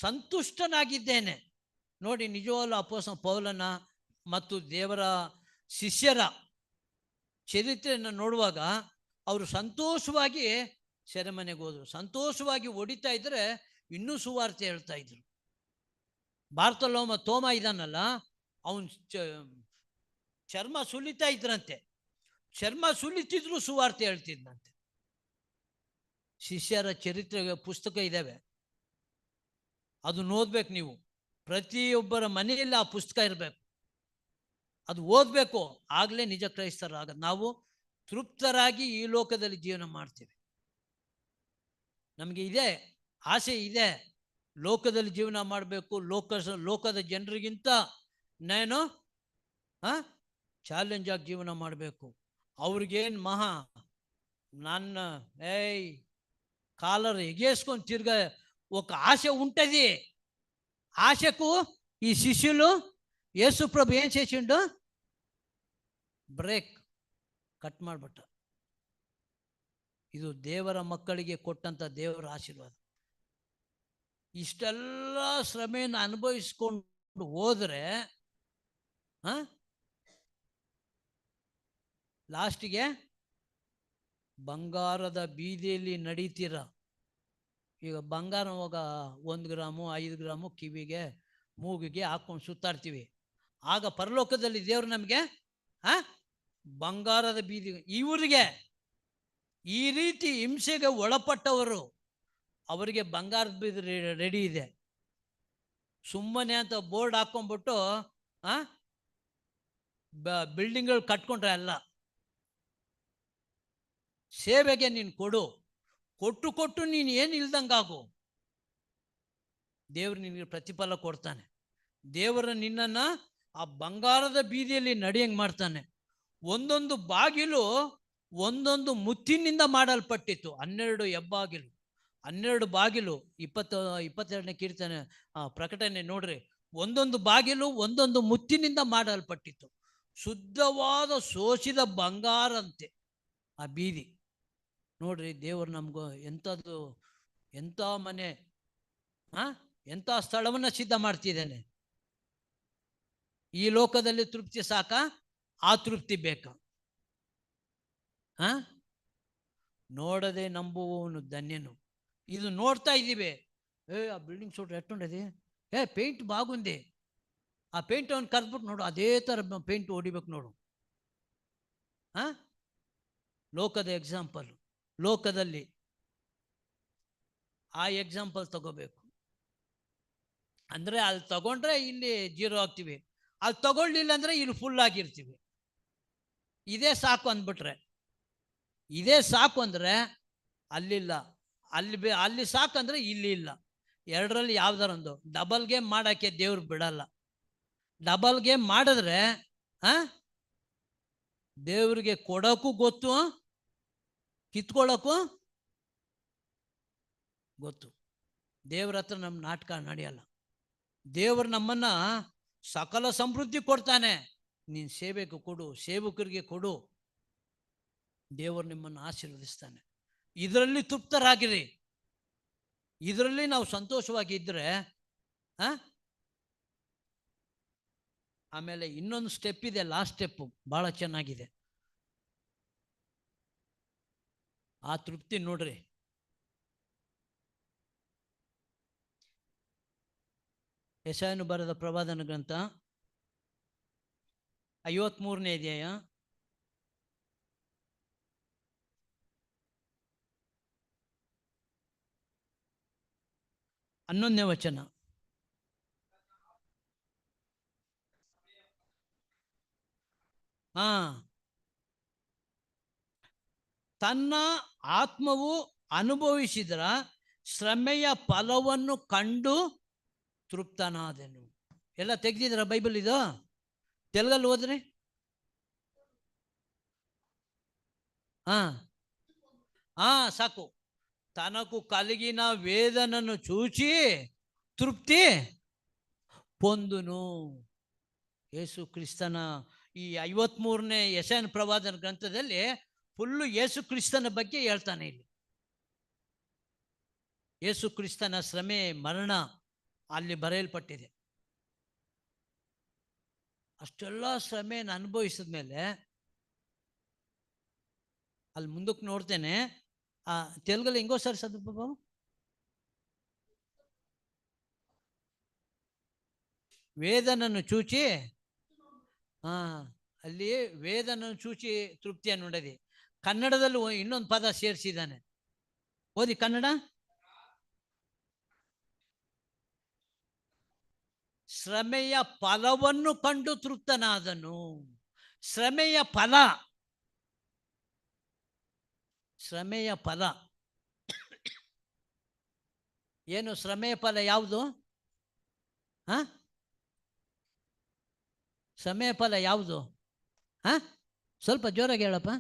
ಸಂತುಷ್ಟನಾಗಿದ್ದೇನೆ. ನೋಡಿ, ನಿಜವಾಗ್ಲೂ ಅಪೊಸ್ತಲ ಪೌಲನ ಮತ್ತು ದೇವರ ಶಿಷ್ಯರ ಚರಿತ್ರೆಯನ್ನು ನೋಡುವಾಗ ಅವರು ಸಂತೋಷವಾಗಿ ಸೆರೆಮನೆಗೆ ಹೋದರು, ಸಂತೋಷವಾಗಿ ಹೊಡಿತಾ ಇದ್ರೆ ಇನ್ನೂ ಸುವಾರ್ತೆ ಹೇಳ್ತಾ ಇದ್ರು. ಬಾರ್ತಲೋಮ ತೋಮ ಇದಾನಲ್ಲ, ಅವನು ಚರ್ಮ ಸುಲಿತಾ ಇದ್ರಂತೆ, ಚರ್ಮ ಸುಲಿತಿದ್ರು ಸುವಾರ್ತೆ ಹೇಳ್ತಿದ್ನಂತೆ. ಶಿಷ್ಯರ ಚರಿತ್ರೆ ಪುಸ್ತಕ ಇದ್ದಾವೆ, ಅದನ್ನ ಓದ್ಬೇಕು ನೀವು. ಪ್ರತಿಯೊಬ್ಬರ ಮನೆಯಲ್ಲಿ ಆ ಪುಸ್ತಕ ಇರಬೇಕು, ಅದು ಓದಬೇಕು. ಆಗಲೇ ನಿಜ ಕ್ರೈಸ್ತರಾಗ ನಾವು ತೃಪ್ತರಾಗಿ ಈ ಲೋಕದಲ್ಲಿ ಜೀವನ ಮಾಡ್ತೀವಿ. ನಮಗೆ ಇದೆ ಆಸೆ ಇದೆ, ಲೋಕದಲ್ಲಿ ಜೀವನ ಮಾಡಬೇಕು, ಲೋಕದ ಜನರಿಗಿಂತ ನಾನು ಚಾಲೆಂಜ್ ಆಗಿ ಜೀವನ ಮಾಡಬೇಕು. ಅವ್ರಿಗೇನು ನನ್ನ ಕಾಲರ್ ಎಗೇಸ್ಕೊಂಡು ತಿರ್ಗ ఒక ఆశ ఉంటుంది. ఆశకు ఈ శిష్యులు యేసు ప్రభు ఏం చేసిండు? ಬ್ರೇಕ್ ಕಟ್ ಮಾಡಿಬಿಟ್ಟ. ಇದು ದೇವರ ಮಕ್ಕಳಿಗೆ ಕೊಟ್ಟಂಥ ದೇವರ ಆಶೀರ್ವಾದ. ಇಷ್ಟೆಲ್ಲ ಶ್ರಮೆಯನ್ನು ಅನುಭವಿಸ್ಕೊಂಡು ಹೋದರೆ ಲಾಸ್ಟಿಗೆ ಬಂಗಾರದ ಬೀದಿಯಲ್ಲಿ ನಡೀತೀರ. ಈಗ ಬಂಗಾರ 1 ಗ್ರಾಮು 5 ಗ್ರಾಮು ಕಿವಿಗೆ ಮೂಗಿಗೆ ಹಾಕೊಂಡು ಸುತ್ತಾಡ್ತೀವಿ. ಆಗ ಪರಲೋಕದಲ್ಲಿ ದೇವರು ನಮಗೆ ಬಂಗಾರದ ಬೀದಿ. ಇವರಿಗೆ ಈ ರೀತಿ ಹಿಂಸೆಗೆ ಒಳಪಟ್ಟವರು, ಅವರಿಗೆ ಬಂಗಾರದ ಬೀದಿ ರೆಡಿ ಇದೆ. ಸುಮ್ಮನೆ ಅಂತ ಬೋರ್ಡ್ ಹಾಕೊಂಡ್ಬಿಟ್ಟು ಬಿಲ್ಡಿಂಗ್ಗಳು ಕಟ್ಕೊಂಡ್ರೆ ಅಲ್ಲ. ಸೇವೆಗೆ ನೀನು ಕೊಟ್ಟು ನೀನು ಏನು ಇಲ್ದಂಗಾಗು, ದೇವರು ನಿನಗೆ ಪ್ರತಿಫಲ ಕೊಡ್ತಾನೆ. ದೇವರು ನಿನ್ನನ್ನು ಆ ಬಂಗಾರದ ಬೀದಿಯಲ್ಲಿ ನಡೆಯಂಗೆ ಮಾಡ್ತಾನೆ. ಒಂದೊಂದು ಬಾಗಿಲು ಒಂದೊಂದು ಮುತ್ತಿನಿಂದ ಮಾಡಲ್ಪಟ್ಟಿತ್ತು. 12 ಹೆಬ್ಬಾಗಿಲು, 12 ಬಾಗಿಲು. 22ನೇ ಕೀರ್ತನೆ ಪ್ರಕಟಣೆ ನೋಡ್ರಿ, ಒಂದೊಂದು ಬಾಗಿಲು ಒಂದೊಂದು ಮುತ್ತಿನಿಂದ ಮಾಡಲ್ಪಟ್ಟಿತ್ತು. ಶುದ್ಧವಾದ ಸೋಸಿದ ಬಂಗಾರಂತೆ ಆ ಬೀದಿ. ನೋಡ್ರಿ, ದೇವರು ನಮಗೂ ಎಂಥ ಮನೆ, ಎಂಥ ಸ್ಥಳವನ್ನು ಸಿದ್ಧ ಮಾಡ್ತಿದ್ದಾನೆ. ಈ ಲೋಕದಲ್ಲಿ ತೃಪ್ತಿ ಸಾಕ, ಆ ತೃಪ್ತಿ ಬೇಕಾ? ನೋಡದೆ ನಂಬುವವನು ಧನ್ಯನು. ಇದು ನೋಡ್ತಾ ಇದ್ದೀವಿ, ಆ ಬಿಲ್ಡಿಂಗ್ చూడు ఎట్టుండేది, పెయింట్ బాగుంది, ఆ పెయింట్ ಅವನು ಕರೆದ್ಬಿಟ್ಟು ನೋಡು ಅದೇ ಥರ ಪೇಂಟ್ ಹೊಡಿಬೇಕು ನೋಡು. ಲೋಕದ ಎಕ್ಸಾಂಪಲ್, ಲೋಕದಲ್ಲಿ ಆ ಎಕ್ಸಾಂಪಲ್ ತಗೋಬೇಕು. ಅಂದರೆ ಅಲ್ಲಿ ತಗೊಂಡ್ರೆ ಇಲ್ಲಿ 0 ಆಗ್ತೀವಿ, ಅಲ್ಲಿ ತಗೊಳ್ಳಿಲ್ಲ ಅಂದರೆ ಇಲ್ಲಿ ಫುಲ್ ಆಗಿರ್ತೀವಿ. ಇದೇ ಸಾಕು ಅಂದ್ಬಿಟ್ರೆ, ಇದೇ ಸಾಕು ಅಂದರೆ ಅಲ್ಲಿಲ್ಲ, ಅಲ್ಲಿ ಸಾಕಂದ್ರೆ ಇಲ್ಲಿ ಇಲ್ಲ. ಎರಡರಲ್ಲಿ ಯಾವ್ದಾರೊಂದು. ಡಬಲ್ ಗೇಮ್ ಮಾಡೋಕ್ಕೆ ದೇವ್ರು ಬಿಡಲ್ಲ. ಡಬಲ್ ಗೇಮ್ ಮಾಡಿದ್ರೆ ದೇವ್ರಿಗೆ ಕೊಡೋಕ್ಕೂ ಗೊತ್ತು, ಕಿತ್ಕೊಳ್ಳೋಕ್ಕೂ ಗೊತ್ತು. ದೇವ್ರ ಹತ್ರ ನಮ್ಮ ನಾಟಕ ನಡೆಯಲ್ಲ. ದೇವರು ನಮ್ಮನ್ನ ಸಕಲ ಸಮೃದ್ಧಿ ಕೊಡ್ತಾನೆ. ನೀನು ಸೇವೆಗೆ ಕೊಡು, ಸೇವಕರಿಗೆ ಕೊಡು, ದೇವರು ನಿಮ್ಮನ್ನು ಆಶೀರ್ವದಿಸ್ತಾನೆ. ಇದರಲ್ಲಿ ತೃಪ್ತರಾಗಿರಿ. ಇದರಲ್ಲಿ ನಾವು ಸಂತೋಷವಾಗಿ ಇದ್ದರೆ ಆಮೇಲೆ ಇನ್ನೊಂದು ಸ್ಟೆಪ್ ಇದೆ, ಲಾಸ್ಟ್ ಸ್ಟೆಪ್ಪು ಭಾಳ ಚೆನ್ನಾಗಿದೆ. ಆ ತೃಪ್ತಿ ನೋಡ್ರಿ. ಯೆಶಾಯನು ಬರೆದ ಪ್ರವಾದನ ಗ್ರಂಥ 53ನೇ ಅಧ್ಯಾಯ 11ನೇ ವಚನ. ಹಾ, ತನ್ನ ಆತ್ಮವು ಅನುಭವಿಸಿದ್ರ ಶ್ರಮೆಯ ಫಲವನ್ನು ಕಂಡು ತೃಪ್ತನಾದೆನು. ಎಲ್ಲ ತೆಗ್ದಿದ್ರ ಬೈಬಲ್ ಇದು? ತೆಲುಗಲ್ಲಿ ಹೋದ್ರಿ? ಸಾಕು. తనకు కలిగిన వేదనను చూచి తృప్తి పొందును. ಯೇಸು ಕ್ರಿಸ್ತನ ಈ 53ನೇ ಯೆಶಾಯನ ಪ್ರವಾದನ ಗ್ರಂಥದಲ್ಲಿ ಫುಲ್ಲು ಯೇಸು ಕ್ರಿಸ್ತನ ಬಗ್ಗೆ ಹೇಳ್ತಾನೆ. ಇಲ್ಲಿ ಯೇಸು ಕ್ರಿಸ್ತನ ಶ್ರಮೆ ಮರಣ ಅಲ್ಲಿ ಬರೆಯಲ್ಪಟ್ಟಿದೆ. ಅಷ್ಟೆಲ್ಲ ಶ್ರಮೆಯನ್ನು ಅನುಭವಿಸಿದ ಮೇಲೆ ಅಲ್ಲಿ ಮುಂದಕ್ಕೆ ನೋಡ್ತೇನೆ. ತೆಲುಗಲ್ಲಿ ಹೆಂಗೋ ಸರ್ ಬಾಬು, ವೇದನನ್ನು ಚೂಚಿ, ಅಲ್ಲಿ ವೇದನನ್ನು ಚೂಚಿ ತೃಪ್ತಿಯನ್ನು ನೋಡಿದೆ. ಕನ್ನಡದಲ್ಲಿ ಇನ್ನೊಂದು ಪದ ಸೇರಿಸಿದ್ದಾನೆ, ಓದಿ ಕನ್ನಡ. ಶ್ರಮೆಯ ಫಲವನ್ನು ಕಂಡು ತೃಪ್ತನಾದನು. ಶ್ರಮೆಯ ಫಲ, ಶ್ರಮೆಯ ಫಲ ಏನು? ಶ್ರಮೆಯ ಫಲ ಯಾವುದು? ಶ್ರಮೆಯ ಫಲ ಯಾವುದು? ಸ್ವಲ್ಪ ಜೋರಾಗಿ ಹೇಳಪ್ಪ.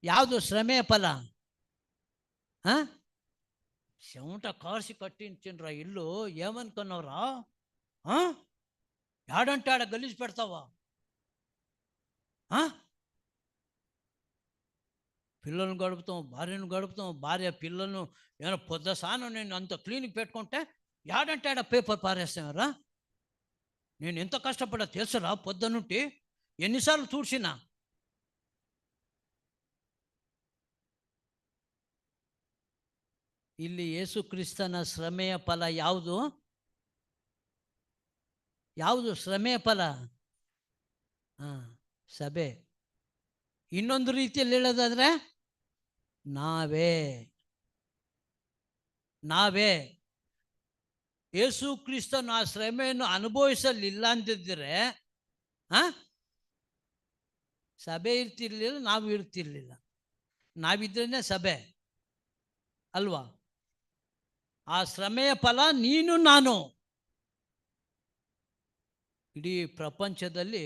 ಯಾವುದು ಶ್ರಮೆಯ ಫಲ? ಶೌಂಟ ಕಾರ್ಸಿ ಕಟ್ಟಿನ್ರ ಇಲ್ಲು ಏಮನ್ಕನ್ನವ್ರ ಯಾಡಂಟ ಆಡ ಗಲೀಜು ಪಡ್ತಾವ. పిల్లలను గడుపుతాం, భార్యను గడుపుతాం, భార్య పిల్లలను ఏమైనా పొద్దు సాను నేను అంత క్లీనిక్ పెట్టుకుంటే యాడంటే ఆడ పేపర్ పారేస్తామరా. నేను ఎంత కష్టపడ్డా తెలుసురా, పొద్దునుంటి ఎన్నిసార్లు చూడ్చినా. ಇಲ್ಲಿ ಯೇಸು ಕ್ರಿಸ್ತನ ಶ್ರಮೆಯ ಫಲ ಯಾವುದು? ಯಾವುದು ಶ್ರಮೆಯ ಫಲ? ಸಭೆ. ಇನ್ನೊಂದು ರೀತಿಯಲ್ಲಿ ಹೇಳೋದಾದ್ರೆ ನಾವೇ ಯೇಸು ಕ್ರಿಸ್ತನ ಆ ಶ್ರಮೆಯನ್ನು ಅನುಭವಿಸಲಿಲ್ಲ ಅಂತಿದ್ರೆ ಸಭೆ ಇರ್ತಿರ್ಲಿಲ್ಲ, ನಾವು ಇರ್ತಿರ್ಲಿಲ್ಲ. ನಾವಿದ್ರೇನೆ ಸಭೆ ಅಲ್ವಾ? ಆ ಶ್ರಮೆಯ ಫಲ ನೀನು ನಾನು. ಇಡೀ ಪ್ರಪಂಚದಲ್ಲಿ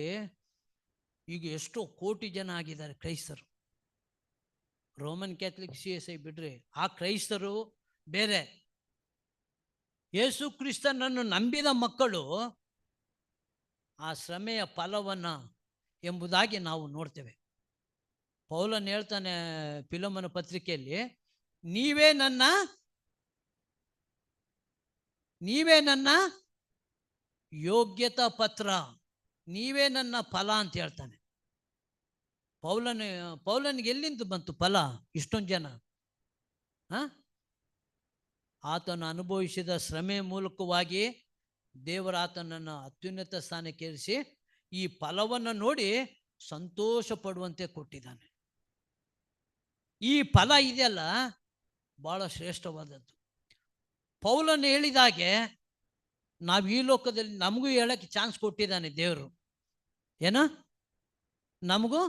ಈಗ ಎಷ್ಟೋ ಕೋಟಿ ಜನ ಆಗಿದ್ದಾರೆ ಕ್ರೈಸ್ತರು. ರೋಮನ್ ಕ್ಯಾಥಲಿಕ್ CSI ಬಿಡ್ರಿ, ಆ ಕ್ರೈಸ್ತರು ಬೇರೆ. ಯೇಸು ಕ್ರಿಸ್ತನನ್ನು ನಂಬಿದ ಮಕ್ಕಳು ಆ ಶ್ರಮೆಯ ಫಲವನ್ನು ಎಂಬುದಾಗಿ ನಾವು ನೋಡ್ತೇವೆ. ಪೌಲನ್ ಹೇಳ್ತಾನೆ ಫಿಲಮನ ಪತ್ರಿಕೆಯಲ್ಲಿ, ನೀವೇ ನನ್ನ ಯೋಗ್ಯತಾ ಪತ್ರ, ನೀವೇ ನನ್ನ ಫಲ ಅಂತ ಹೇಳ್ತಾನೆ. ಪೌಲನಿಗೆ ಎಲ್ಲಿಂದ ಬಂತು ಫಲ? ಇಷ್ಟೊಂದು ಜನ ಆತನು ಅನುಭವಿಸಿದ ಶ್ರಮೆ ಮೂಲಕವಾಗಿ ದೇವರ ಆತನನ್ನು ಅತ್ಯುನ್ನತ ಸ್ಥಾನಕ್ಕೇರಿಸಿ ಈ ಫಲವನ್ನು ನೋಡಿ ಸಂತೋಷ ಪಡುವಂತೆ ಕೊಟ್ಟಿದ್ದಾನೆ. ಈ ಫಲ ಇದೆಯಲ್ಲ ಬಹಳ ಶ್ರೇಷ್ಠವಾದದ್ದು. ಪೌಲನು ಹೇಳಿದಾಗೆ ನಾವು ಈ ಲೋಕದಲ್ಲಿ ನಮಗೂ ಹೇಳಕ್ಕೆ ಚಾನ್ಸ್ ಕೊಟ್ಟಿದ್ದಾನೆ ದೇವರು. ಏನೋ ನಮಗೂ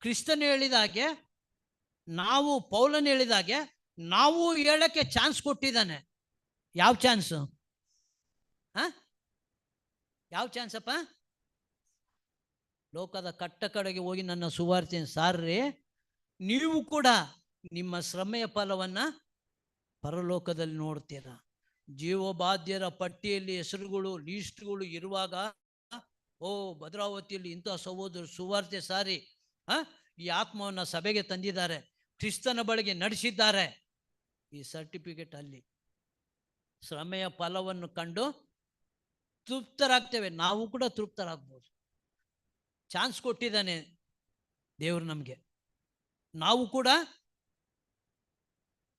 ಕ್ರಿಸ್ತನ್ ಹೇಳಿದಾಗೆ, ನಾವು ಪೌಲನ್ ಹೇಳಿದಾಗೆ ನಾವು ಹೇಳಕ್ಕೆ ಚಾನ್ಸ್ ಕೊಟ್ಟಿದ್ದಾನೆ. ಯಾವ ಚಾನ್ಸು? ಯಾವ ಚಾನ್ಸಪ್ಪ? ಲೋಕದ ಕಟ್ಟ ಕಡೆಗೆ ಹೋಗಿ ನನ್ನ ಸುವಾರ್ತೆಯನ್ನು ಸಾರ್ರಿ, ನೀವು ಕೂಡ ನಿಮ್ಮ ಶ್ರಮೆಯ ಫಲವನ್ನು ಪರಲೋಕದಲ್ಲಿ ನೋಡ್ತೀರ. ಜೀವಬಾಧ್ಯರ ಪಟ್ಟಿಯಲ್ಲಿ ಹೆಸರುಗಳು ಲೀಸ್ಟ್ಗಳು ಇರುವಾಗ, ಭದ್ರಾವತಿಯಲ್ಲಿ ಇಂಥ ಸಹೋದರರು ಸುವಾರ್ತೆ ಸಾರಿ ಈ ಆತ್ಮವನ್ನು ಸಭೆಗೆ ತಂದಿದ್ದಾರೆ, ಕ್ರಿಸ್ತನ ಬಳಿಗೆ ನಡೆಸಿದ್ದಾರೆ, ಈ ಸರ್ಟಿಫಿಕೇಟ್ ಅಲ್ಲಿ ಶ್ರಮೆಯ ಫಲವನ್ನು ಕಂಡು ತೃಪ್ತರಾಗ್ತೇವೆ. ನಾವು ಕೂಡ ತೃಪ್ತರಾಗ್ಬೋದು. ಚಾನ್ಸ್ ಕೊಟ್ಟಿದ್ದಾನೆ ದೇವರು ನಮಗೆ. ನಾವು ಕೂಡ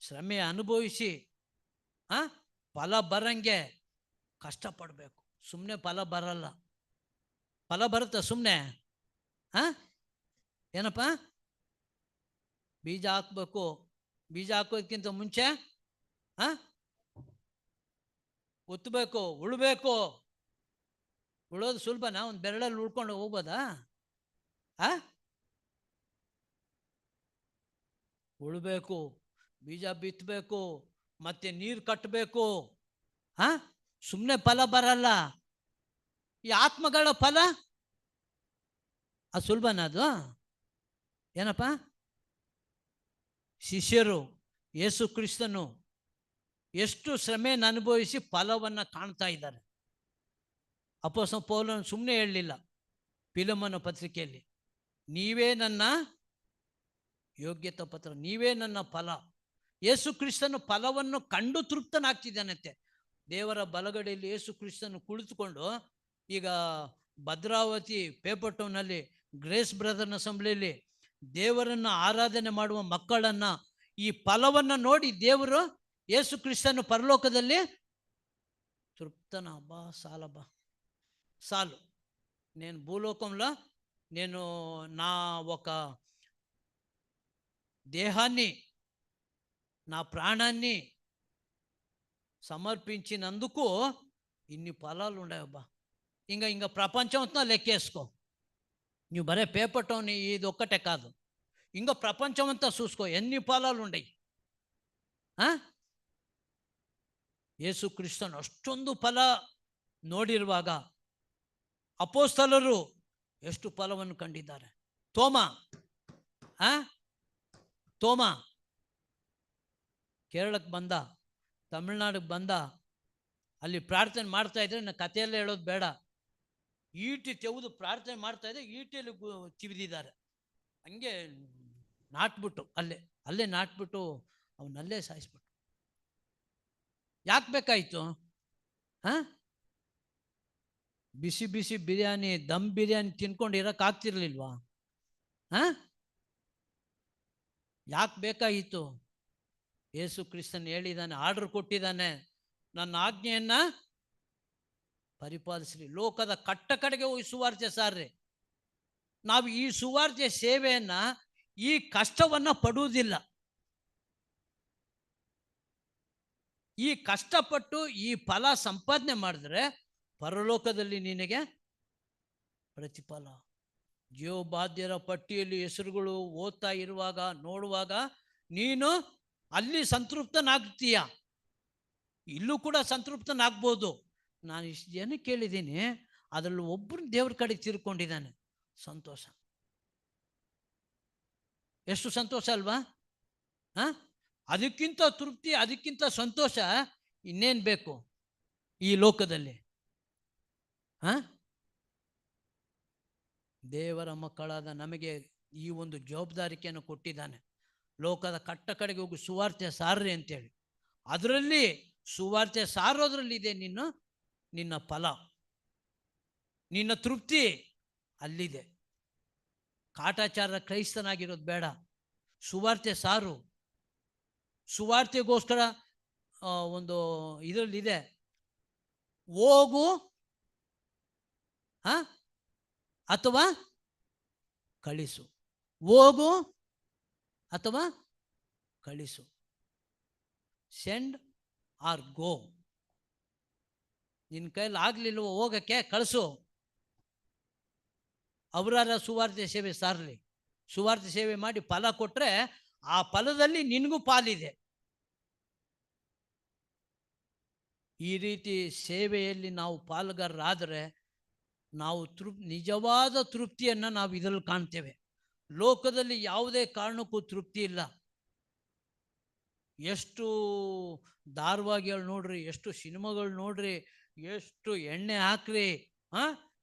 ಶ್ರಮೆ ಅನುಭವಿಸಿ ಫಲ ಬರಂಗೆ ಕಷ್ಟಪಡಬೇಕು. ಸುಮ್ಮನೆ ಫಲ ಬರಲ್ಲ. ಫಲ ಬರುತ್ತಾ ಸುಮ್ಮನೆ? ಏನಪ್ಪ? ಬೀಜ ಹಾಕ್ಬೇಕು. ಬೀಜ ಹಾಕೋದಕ್ಕಿಂತ ಮುಂಚೆ ಹ ಒತ್ತಬೇಕು, ಉಳ್ಬೇಕು. ಉಳೋದು ಸುಲಭನಾ? ಒಂದು ಬೆರಳಲ್ಲಿ ಉಳ್ಕೊಂಡು ಹೋಗ್ಬೋದಾ? ಆ ಉಳ್ಬೇಕು, ಬೀಜ ಬಿತ್ತಬೇಕು, ಮತ್ತೆ ನೀರು ಕಟ್ಟಬೇಕು. ಹಾ ಸುಮ್ಮನೆ ಫಲ ಬರಲ್ಲ. ಈ ಆತ್ಮಗಳ ಫಲ ಅದು ಸುಲಭನಾ? ಅದು ಏನಪ್ಪ? ಶಿಷ್ಯರು ಯೇಸು ಕ್ರಿಸ್ತನು ಎಷ್ಟು ಶ್ರಮೆಯನ್ನು ಅನುಭವಿಸಿ ಫಲವನ್ನು ಕಾಣ್ತಾ ಇದ್ದಾರೆ. ಅಪೊಸ್ತಲ ಪೌಲನು ಸುಮ್ಮನೆ ಹೇಳಲಿಲ್ಲ ಫಿಲೆಮೋನ ಪತ್ರಿಕೆಯಲ್ಲಿ, ನೀವೇ ನನ್ನ ಯೋಗ್ಯತಾ ಪತ್ರ, ನೀವೇ ನನ್ನ ಫಲ. ಯೇಸು ಕ್ರಿಸ್ತನು ಫಲವನ್ನು ಕಂಡು ತೃಪ್ತನಾಗ್ತಿದ್ದಾನಂತೆ. ದೇವರ ಬಲಗಡೆಯಲ್ಲಿ ಯೇಸು ಕ್ರಿಸ್ತನು ಕುಳಿತುಕೊಂಡು, ಈಗ ಭದ್ರಾವತಿ ಪೇಪರ್ ಟೌನಲ್ಲಿ ಗ್ರೇಸ್ ಬ್ರದರ್ನ ಅಸೆಂಬ್ಲಿಯಲ್ಲಿ ದೇವರನ್ನು ಆರಾಧನೆ ಮಾಡುವ ಮಕ್ಕಳನ್ನು ಈ ಫಲವನ್ನು ನೋಡಿ ದೇವರು ಯೇಸು ಕ್ರಿಸ್ತನು ಪರಲೋಕದಲ್ಲಿ తృప్తన అబ్బా సాలబ్బా సాలు. నేను భూలోకంలో నేను నా ఒక దేహాన్ని, నా ప్రాణాన్ని సమర్పించినందుకు ఇన్ని ఫలాలు ఉన్నాయబ్బా. ఇంకా ప్రపంచం అంతా లెక్కేసుకో. నువ్వు బరే పేపర్ టౌన్ ఇది ఒక్కటే కాదు, ఇంకా ప్రపంచం అంతా చూసుకో ఎన్ని ఫలాలు ఉన్నాయి. ಯೇಸು ಕ್ರಿಸ್ತನು ಅಷ್ಟೊಂದು ಫಲ ನೋಡಿರುವಾಗ ಅಪೊಸ್ತಲರು ಎಷ್ಟು ಫಲವನ್ನು ಕಂಡಿದ್ದಾರೆ. ತೋಮ ಕೇರಳಕ್ಕೆ ಬಂದ, ತಮಿಳ್ನಾಡಿಗೆ ಬಂದ, ಅಲ್ಲಿ ಪ್ರಾರ್ಥನೆ ಮಾಡ್ತಾ ಇದ್ರೆ, ನನ್ನ ಕಥೆಯಲ್ಲೇ ಹೇಳೋದು ಬೇಡ, ಈಟಿ ತೆಗೆದು ಪ್ರಾರ್ಥನೆ ಮಾಡ್ತಾ ಇದ್ದೆ, ಈಟಿಯಲ್ಲಿ ತಿವಿದಿದ್ದಾರೆ. ಹಂಗೆ ನಾಟ್ಬಿಟ್ಟು ಅಲ್ಲೇ ನಾಟ್ಬಿಟ್ಟು ಅವನಲ್ಲೇ ಸಾಯಿಸ್ಬಿಟ್ಟು. ಯಾಕೆ ಬೇಕಾಯಿತು? ಬಿಸಿ ಬಿಸಿ ಬಿರಿಯಾನಿ, ದಮ್ ಬಿರಿಯಾನಿ ತಿನ್ಕೊಂಡು ಇರೋಕ್ಕಾಗ್ತಿರ್ಲಿಲ್ವಾ? ಯಾಕೆ ಬೇಕಾಗಿತ್ತು? ಯೇಸು ಕ್ರಿಸ್ತನ್ ಹೇಳಿದ್ದಾನೆ, ಆರ್ಡರ್ ಕೊಟ್ಟಿದ್ದಾನೆ, ನನ್ನ ಆಜ್ಞೆಯನ್ನು ಪರಿಪಾಲಿಸ್ರಿ, ಲೋಕದ ಕಟ್ಟ ಕಡೆಗೆ ಹೋಗಿ ಸುವಾರ್ತೆ ಸಾರ್ರಿ. ನಾವು ಈ ಸುವಾರ್ತೆ ಸೇವೆಯನ್ನು, ಈ ಕಷ್ಟವನ್ನು ಪಡುವುದಿಲ್ಲ. ಈ ಕಷ್ಟಪಟ್ಟು ಈ ಫಲ ಸಂಪಾದನೆ ಮಾಡಿದ್ರೆ ಪರಲೋಕದಲ್ಲಿ ನಿನಗೆ ಪ್ರತಿಫಲ. ಜೀವಬಾಧ್ಯರ ಪಟ್ಟಿಯಲ್ಲಿ ಹೆಸರುಗಳು ಓದ್ತಾ ಇರುವಾಗ, ನೋಡುವಾಗ ನೀನು ಅಲ್ಲಿ ಸಂತೃಪ್ತನಾಗ್ತೀಯ, ಇಲ್ಲೂ ಕೂಡ ಸಂತೃಪ್ತನಾಗ್ಬೋದು. ನಾನು ಇಷ್ಟು ಜನ ಕೇಳಿದ್ದೀನಿ, ಅದರಲ್ಲಿ ಒಬ್ಬರು ದೇವ್ರ ಕಡೆಗೆ ತಿರ್ಕೊಂಡಿದ್ದಾನೆ. ಸಂತೋಷ, ಎಷ್ಟು ಸಂತೋಷ ಅಲ್ವಾ? ಅದಕ್ಕಿಂತ ತೃಪ್ತಿ, ಅದಕ್ಕಿಂತ ಸಂತೋಷ ಇನ್ನೇನು ಬೇಕು ಈ ಲೋಕದಲ್ಲಿ? ದೇವರ ಮಕ್ಕಳಾದ ನಮಗೆ ಈ ಒಂದು ಜವಾಬ್ದಾರಿಕೆಯನ್ನು ಕೊಟ್ಟಿದ್ದಾನೆ. ಲೋಕದ ಕಟ್ಟ ಕಡೆಗೆ ಹೋಗಿ ಸುವಾರ್ತೆ ಸಾರ್ರಿ ಅಂತೇಳಿ. ಅದರಲ್ಲಿ ಸುವಾರ್ತೆ ಸಾರೋದ್ರಲ್ಲಿದೆ ನಿನ್ನ ಫಲ, ನಿನ್ನ ತೃಪ್ತಿ ಅಲ್ಲಿದೆ. ಕಾಟಾಚಾರ ಕ್ರೈಸ್ತನಾಗಿರೋದು ಬೇಡ, ಸುವಾರ್ತೆ ಸಾರು. ಸುವಾರ್ತೆಗೋಸ್ಕರ ಒಂದು ಇದರಲ್ಲಿದೆ, ಹೋಗು ಅಥವಾ ಕಳಿಸು, ಹೋಗು ಅಥವಾ ಕಳಿಸು, ಸೆಂಡ್ ಆರ್ ಗೋ. ನಿನ್ನ ಕೈಯಲ್ಲಿ ಆಗ್ಲಿಲ್ವೋ ಹೋಗಕ್ಕೆ, ಕಳಿಸು. ಅವರಾರ ಸುವಾರ್ತೆ ಸೇವೆ ಸಾರಲಿ, ಸುವಾರ್ತೆ ಸೇವೆ ಮಾಡಿ ಫಲ ಕೊಟ್ಟರೆ ಆ ಫಲದಲ್ಲಿ ನಿನಗೂ ಪಾಲಿದೆ. ಈ ರೀತಿ ಸೇವೆಯಲ್ಲಿ ನಾವು ಪಾಲುಗಾರರಾದರೆ ನಾವು ನಿಜವಾದ ತೃಪ್ತಿಯನ್ನು ನಾವು ಇದರಲ್ಲಿ ಕಾಣ್ತೇವೆ. ಲೋಕದಲ್ಲಿ ಯಾವುದೇ ಕಾರಣಕ್ಕೂ ತೃಪ್ತಿ ಇಲ್ಲ. ಎಷ್ಟು ಧಾರಾವಾಹಿಗಳು ನೋಡ್ರಿ, ಎಷ್ಟು ಸಿನಿಮಾಗಳು ನೋಡ್ರಿ, ಎಷ್ಟು ಎಣ್ಣೆ ಹಾಕ್ರಿ,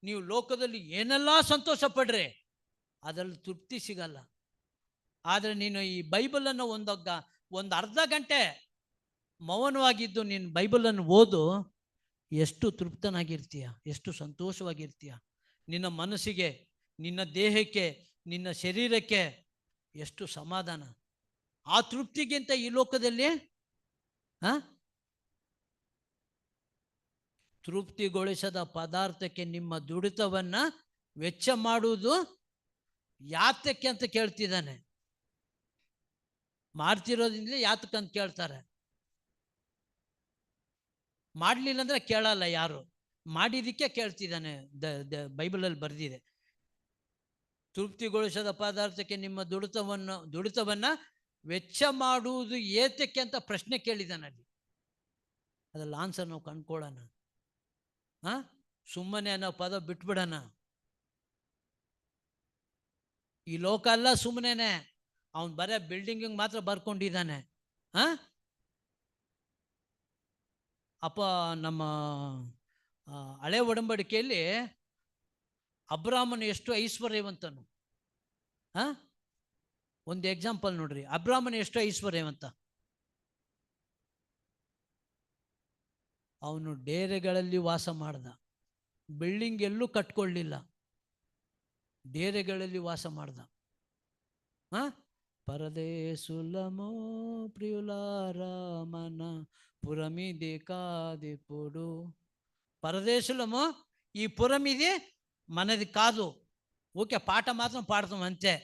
ನೀವು ಲೋಕದಲ್ಲಿ ಏನೆಲ್ಲ ಸಂತೋಷ ಪಡ್ರಿ, ಅದರಲ್ಲಿ ತೃಪ್ತಿ ಸಿಗಲ್ಲ. ಆದರೆ ನೀನು ಈ ಬೈಬಲನ್ನು ಒಂದು ಅರ್ಧ ಗಂಟೆ ಮೌನವಾಗಿದ್ದು ನೀನು ಬೈಬಲನ್ನು ಓದು, ಎಷ್ಟು ತೃಪ್ತನಾಗಿರ್ತೀಯ, ಎಷ್ಟು ಸಂತೋಷವಾಗಿರ್ತೀಯ. ನಿನ್ನ ಮನಸ್ಸಿಗೆ, ನಿನ್ನ ದೇಹಕ್ಕೆ, ನಿನ್ನ ಶರೀರಕ್ಕೆ ಎಷ್ಟು ಸಮಾಧಾನ. ಆ ತೃಪ್ತಿಗಿಂತ ಈ ಲೋಕದಲ್ಲಿ ತೃಪ್ತಿಗೊಳಿಸದ ಪದಾರ್ಥಕ್ಕೆ ನಿಮ್ಮ ದುಡಿತವನ್ನು ವೆಚ್ಚ ಮಾಡುವುದು ಯಾತಕ್ಕೆ ಅಂತ ಕೇಳ್ತಿದ್ದಾನೆ. ಮಾಡ್ತಿರೋದ್ರಿಂದ ಯಾತಕ್ಕಂತ ಕೇಳ್ತಾರೆ. ಮಾಡಲಿಲ್ಲ ಅಂದರೆ ಕೇಳಲ್ಲ ಯಾರು, ಮಾಡಿದ್ದಕ್ಕೆ ಕೇಳ್ತಿದ್ದಾನೆ. ಬೈಬಲಲ್ಲಿ ಬರೆದಿದೆ, ತೃಪ್ತಿಗೊಳಿಸದ ಪದಾರ್ಥಕ್ಕೆ ನಿಮ್ಮ ದುಡಿತವನ್ನು ವೆಚ್ಚ ಮಾಡುವುದು ಏತಕ್ಕೆ ಅಂತ ಪ್ರಶ್ನೆ ಕೇಳಿದಾನಲ್ಲಿ. ಅದ್ರಲ್ಲಿ ಆನ್ಸರ್ ನಾವು ಕಂಡ್ಕೊಳ್ಳೋಣ. ಸುಮ್ಮನೆ ಅನ್ನೋ ಪದ ಬಿಟ್ಬಿಡೋಣ. ಈ ಲೋಕ ಅಲ್ಲ ಸುಮ್ಮನೆ, ಅವನು ಬರೇ ಬಿಲ್ಡಿಂಗಿಗೆ ಮಾತ್ರ ಬರ್ಕೊಂಡಿದ್ದಾನೆ. ಅಪ್ಪ ನಮ್ಮ ಹಳೆ ಒಡಂಬಡಿಕೆಯಲ್ಲಿ ಅಬ್ರಾಮನು ಎಷ್ಟು ಐಶ್ವರ್ಯವಂತನು. ಒಂದು ಎಕ್ಸಾಂಪಲ್ ನೋಡ್ರಿ, ಅಬ್ರಾಮನು ಎಷ್ಟು ಐಶ್ವರ್ಯವಂತ. ಅವನು ಡೇರೆಗಳಲ್ಲಿ ವಾಸ ಮಾಡ್ದ, ಬಿಲ್ಡಿಂಗ್ ಎಲ್ಲೂ ಕಟ್ಕೊಳ್ಳಿಲ್ಲ, ಡೇರೆಗಳಲ್ಲಿ ವಾಸ ಮಾಡ್ದ. పరదేశులమో ప్రియులారా మన పురమిది కాదిప్పుడు. పరదేశులము ఈ పురమిది మనది కాదు. ఓకే, పాట మాత్రం పాడతాం అంతే.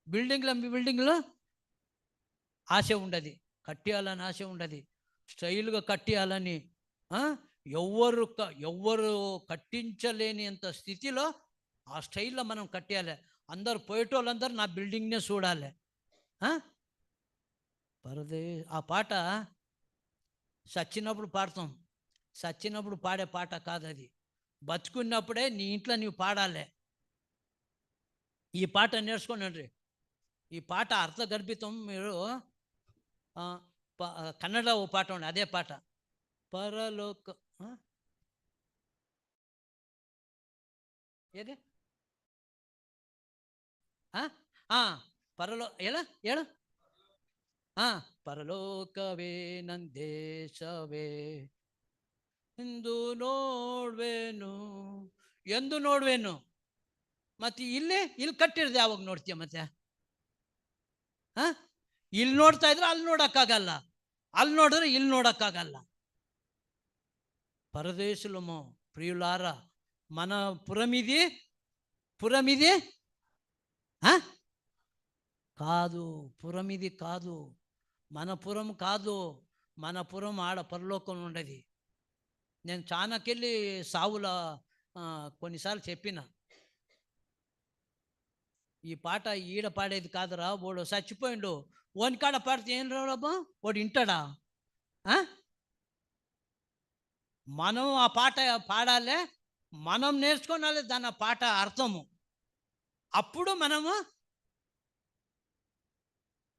బిల్డింగ్లు ఆశ ఉండదు, కట్టేయాలని ఆశ ఉండదు, స్టైల్గా కట్టేయాలని. ఎవ్వరు కట్టించలేని అంత స్థితిలో ఆ స్టైల్లో మనం కట్టేయాలి. అందరు పోయేటోళ్ళందరూ నా బిల్డింగ్నే చూడాలి. ఆ పాట సచ్చినప్పుడు పాడతాం, సచ్చినప్పుడు పాడే పాట కాదు అది. బతుకున్నప్పుడే నీ ఇంట్లో నీవు పాడాలి. ఈ పాట నేర్చుకోండి. ఈ పాట అర్థగర్భితం. మీరు కన్నడ ఓ పాట ఉండి అదే పాట, పరలోక ఏది ఎలా ಹೇಳು. ಪರಲೋಕವೇ ನಂದೇಶವೇ ಎಂದು ನೋಡ್ವೇನು. ಮತ್ತೆ ಇಲ್ಲಿ ಕಟ್ಟಿರ್ದೆ ಯಾವಾಗ ನೋಡ್ತೀಯ? ಮತ್ತೆ ಇಲ್ಲಿ ನೋಡ್ತಾ ಇದ್ರೆ ಅಲ್ಲಿ ನೋಡಕ್ಕಾಗಲ್ಲ, ಅಲ್ಲಿ ನೋಡಿದ್ರೆ ಇಲ್ಲಿ ನೋಡಕ್ಕಾಗಲ್ಲ. పరదేశులము ప్రియులారా మన పురమిది కాదు, పురమిది కాదు, మన పురం కాదు, మన పురం ఆడ పరలోకం ఉండదు. నేను చాలాకెళ్ళి సావుల కొన్నిసార్లు చెప్పిన, ఈ పాట ఈడ పాడేది కాదురా, వాడు చచ్చిపోయిండు, ఓనికాడ పాడితే ఏం రాబా, వాడు వింటాడా? మనం ఆ పాట పాడాలి, మనం నేర్చుకోవాలి దాని పాట అర్థము. అప్పుడు మనము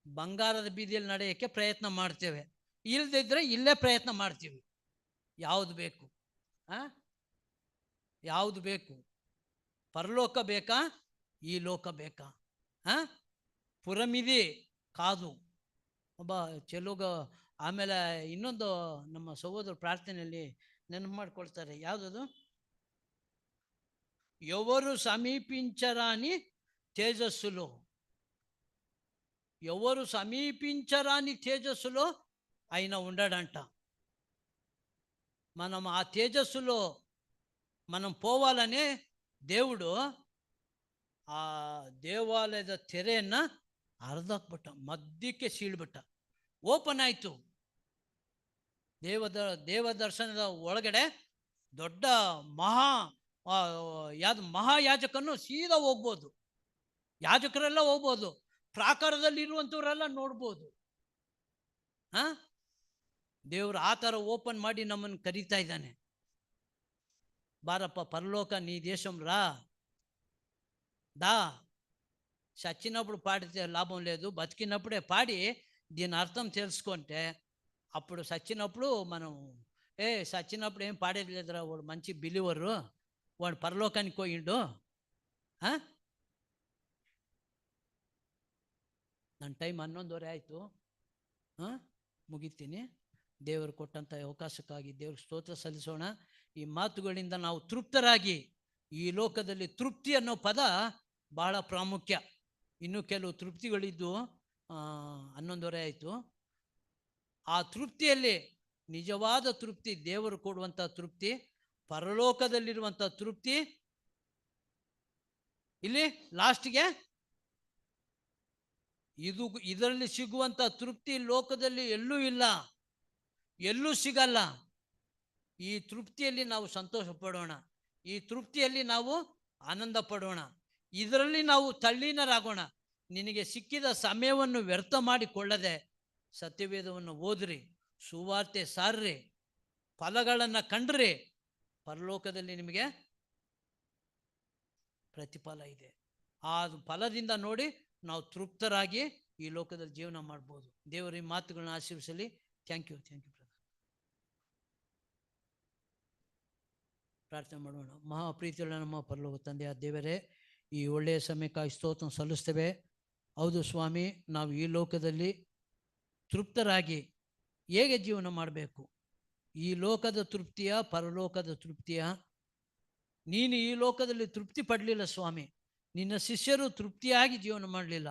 ಬಂಗಾರದ ಬೀದಿಯಲ್ಲಿ ನಡೆಯೋಕ್ಕೆ ಪ್ರಯತ್ನ ಮಾಡ್ತೇವೆ. ಇಲ್ಲದಿದ್ದರೆ ಇಲ್ಲೇ ಪ್ರಯತ್ನ ಮಾಡ್ತೀವಿ. ಯಾವುದು ಬೇಕು? ಯಾವುದು ಬೇಕು? ಪರಲೋಕ ಬೇಕಾ, ಈ ಲೋಕ ಬೇಕಾ? ಪುರಮಿದಿ ಕಾದು ಒಬ್ಬ ಚೆಲುಗ. ಆಮೇಲೆ ಇನ್ನೊಂದು ನಮ್ಮ ಸಹೋದರ ಪ್ರಾರ್ಥನೆಯಲ್ಲಿ ನೆನಪು ಮಾಡಿಕೊಳ್ತಾರೆ, ಯಾವುದದು? ఎవరు సమీపించరాని తేజస్సులో, ఎవరు సమీపించరాని తేజస్సులో ఆయన ఉండడంట. మనం ఆ తేజస్సులో మనం పోవాలనే దేవుడు ಆ ದೇವಾಲಯದ ತೆರೆಯನ್ನು ಅರ್ಧಕ್ಬಿಟ್ಟ, ಮಧ್ಯಕ್ಕೆ ಸೀಳ್ಬಿಟ್ಟ. ಓಪನ್ ಆಯಿತು. ದೇವ ದರ್ಶನದ ಒಳಗಡೆ ದೊಡ್ಡ ಮಹಾಯಾಜಕನು ಸೀದಾ ಹೋಗ್ಬೋದು, ಯಾಜಕರೆಲ್ಲ ಹೋಗ್ಬೋದು, ಪ್ರಾಕಾರದಲ್ಲಿ ಇರುವಂಥವರೆಲ್ಲ ನೋಡ್ಬೋದು. ದೇವರು ಆ ಥರ ಓಪನ್ ಮಾಡಿ ನಮ್ಮನ್ನು ಕರೀತಾ ಇದ್ದಾನೆ. బారప్ప పరలోక నీ దేశం రా, దా. చచ్చినప్పుడు పాడితే లాభం లేదు, బతికినప్పుడే పాడి దీని అర్థం తెలుసుకుంటే అప్పుడు చచ్చినప్పుడు మనం చచ్చినప్పుడు ఏం పాడేది లేదురా, వాడు మంచి బిలీవరు, వాడు పరలోకానికి పోయిండు. ನನ್ನ ಟೈಮ್ 11:30 ಆಯಿತು, ಮುಗಿತೀನಿ. ದೇವರು ಕೊಟ್ಟಂಥ ಅವಕಾಶಕ್ಕಾಗಿ ದೇವ್ರಿಗೆ ಸ್ತೋತ್ರ ಸಲ್ಲಿಸೋಣ. ಈ ಮಾತುಗಳಿಂದ ನಾವು ತೃಪ್ತರಾಗಿ, ಈ ಲೋಕದಲ್ಲಿ ತೃಪ್ತಿ ಅನ್ನೋ ಪದ ಬಹಳ ಪ್ರಾಮುಖ್ಯ. ಇನ್ನೂ ಕೆಲವು ತೃಪ್ತಿಗಳಿದ್ದು 11:30 ಆಯಿತು. ಆ ತೃಪ್ತಿಯಲ್ಲಿ ನಿಜವಾದ ತೃಪ್ತಿ, ದೇವರು ಕೊಡುವಂಥ ತೃಪ್ತಿ, ಪರಲೋಕದಲ್ಲಿರುವಂಥ ತೃಪ್ತಿ, ಇಲ್ಲಿ ಲಾಸ್ಟ್ಗೆ ಇದರಲ್ಲಿ ಸಿಗುವಂಥ ತೃಪ್ತಿ ಲೋಕದಲ್ಲಿ ಎಲ್ಲೂ ಇಲ್ಲ, ಎಲ್ಲೂ ಸಿಗಲ್ಲ. ಈ ತೃಪ್ತಿಯಲ್ಲಿ ನಾವು ಸಂತೋಷ ಪಡೋಣ, ಈ ತೃಪ್ತಿಯಲ್ಲಿ ನಾವು ಆನಂದ ಪಡೋಣ, ಇದರಲ್ಲಿ ನಾವು ತಲ್ಲೀನರಾಗೋಣ. ನಿನಗೆ ಸಿಕ್ಕಿದ ಸಮಯವನ್ನು ವ್ಯರ್ಥ ಮಾಡಿಕೊಳ್ಳದೆ ಸತ್ಯವೇದವನ್ನು ಓದ್ರಿ, ಸುವಾರ್ತೆ ಸಾರ್ರಿ, ಫಲಗಳನ್ನು ಕಂಡ್ರಿ. ಪರಲೋಕದಲ್ಲಿ ನಿಮಗೆ ಪ್ರತಿಫಲ ಇದೆ. ಆ ಫಲದಿಂದ ನೋಡಿ ನಾವು ತೃಪ್ತರಾಗಿ ಈ ಲೋಕದಲ್ಲಿ ಜೀವನ ಮಾಡ್ಬೋದು. ದೇವರು ಈ ಮಾತುಗಳನ್ನ ಆಶೀರ್ವಿಸಲಿ. Thank you. ಪ್ರಾರ್ಥನೆ ಮಾಡೋಣ. ಮಹಾಪ್ರೀತಿಯುಳ್ಳ ನಮ್ಮ ಪರಲೋಕ ತಂದೆಯ ದೇವರೇ, ಈ ಒಳ್ಳೆಯ ಸಮಯಕ್ಕಾಗಿ ಸ್ತೋತ್ರ ಸಲ್ಲಿಸ್ತೇವೆ. ಹೌದು ಸ್ವಾಮಿ, ನಾವು ಈ ಲೋಕದಲ್ಲಿ ತೃಪ್ತರಾಗಿ ಹೇಗೆ ಜೀವನ ಮಾಡಬೇಕು? ಈ ಲೋಕದ ತೃಪ್ತಿಯ, ಪರಲೋಕದ ತೃಪ್ತಿಯ? ನೀನು ಈ ಲೋಕದಲ್ಲಿ ತೃಪ್ತಿ ಪಡಲಿಲ್ಲ ಸ್ವಾಮಿ. ನಿನ್ನ ಶಿಷ್ಯರು ತೃಪ್ತಿಯಾಗಿ ಜೀವನ ಮಾಡಲಿಲ್ಲ.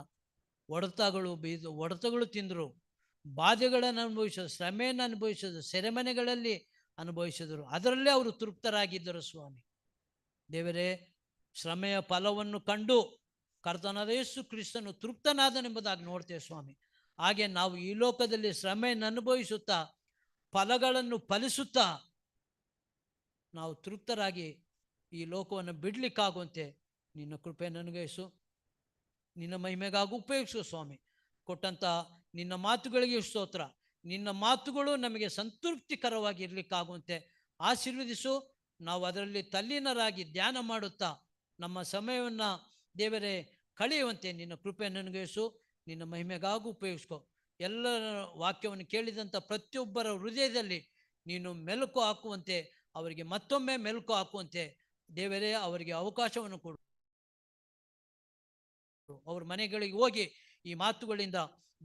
ಹೊಡೆತಗಳು ತಿಂದರು, ಬಾಧೆಗಳನ್ನು ಅನುಭವಿಸಿದ್ರು, ಶ್ರಮೆಯನ್ನು ಅನುಭವಿಸಿದ್ರು, ಸೆರೆಮನೆಗಳಲ್ಲಿ ಅನುಭವಿಸಿದರು. ಅದರಲ್ಲೇ ಅವರು ತೃಪ್ತರಾಗಿದ್ದರು ಸ್ವಾಮಿ. ದೇವರೇ, ಶ್ರಮೆಯ ಫಲವನ್ನು ಕಂಡು ಕರ್ತನಾದ ಯೇಸು ಕ್ರಿಸ್ತನು ತೃಪ್ತನಾದನೆಂಬುದಾಗಿ ನೋಡ್ತೇವೆ ಸ್ವಾಮಿ. ಹಾಗೆ ನಾವು ಈ ಲೋಕದಲ್ಲಿ ಶ್ರಮೆಯನ್ನು ಅನುಭವಿಸುತ್ತಾ, ಫಲಗಳನ್ನು ಫಲಿಸುತ್ತಾ ನಾವು ತೃಪ್ತರಾಗಿ ಈ ಲೋಕವನ್ನು ಬಿಡ್ಲಿಕ್ಕಾಗುವಂತೆ ನಿನ್ನ ಕೃಪೆಯನ್ನು ಅನುಗ್ರಹಿಸು. ನಿನ್ನ ಮಹಿಮೆಗಾಗಿ ಉಪಯೋಗಿಸು ಸ್ವಾಮಿ. ಕೊಟ್ಟಂಥ ನಿನ್ನ ಮಾತುಗಳಿಗೆ ಸ್ತೋತ್ರ. ನಿನ್ನ ಮಾತುಗಳು ನಮಗೆ ಸಂತೃಪ್ತಿಕರವಾಗಿ ಇರಲಿಕ್ಕಾಗುವಂತೆ ಆಶೀರ್ವದಿಸು. ನಾವು ಅದರಲ್ಲಿ ತಲ್ಲೀನರಾಗಿ ಧ್ಯಾನ ಮಾಡುತ್ತಾ ನಮ್ಮ ಸಮಯವನ್ನು ದೇವರೇ ಕಳೆಯುವಂತೆ ನಿನ್ನ ಕೃಪೆಯನ್ನು ಅನುಗ್ರಹಿಸು. ನಿನ್ನ ಮಹಿಮೆಗಾಗಿ ಉಪಯೋಗಿಸ್ಕೊ. ಎಲ್ಲರ ವಾಕ್ಯವನ್ನು ಕೇಳಿದಂಥ ಪ್ರತಿಯೊಬ್ಬರ ಹೃದಯದಲ್ಲಿ ನೀನು ಮೆಲುಕು ಹಾಕುವಂತೆ, ಅವರಿಗೆ ಮತ್ತೊಮ್ಮೆ ಮೆಲುಕು ಹಾಕುವಂತೆ ದೇವರೇ ಅವರಿಗೆ ಅವಕಾಶವನ್ನು ಕೊಡು. ಅವ್ರ ಮನೆಗಳಿಗೆ ಹೋಗಿ ಈ ಮಾತುಗಳಿಂದ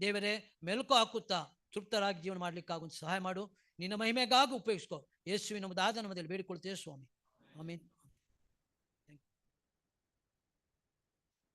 ದೇವರೇ ಮೆಲುಕು ಹಾಕುತ್ತಾ ತೃಪ್ತರಾಗಿ ಜೀವನ ಮಾಡ್ಲಿಕ್ಕಾಗುವಂತೆ ಸಹಾಯ ಮಾಡು. ನಿನ್ನ ಮಹಿಮೆಗಾಗಿ ಉಪಯೋಗಿಸ್ಕೊ. ಯೇಸುವಿನ ನಾಮದಲ್ಲಿ ಬೇಡಿಕೊಳ್ತೇವೆ ಸ್ವಾಮಿ. ಆಮೀನ್.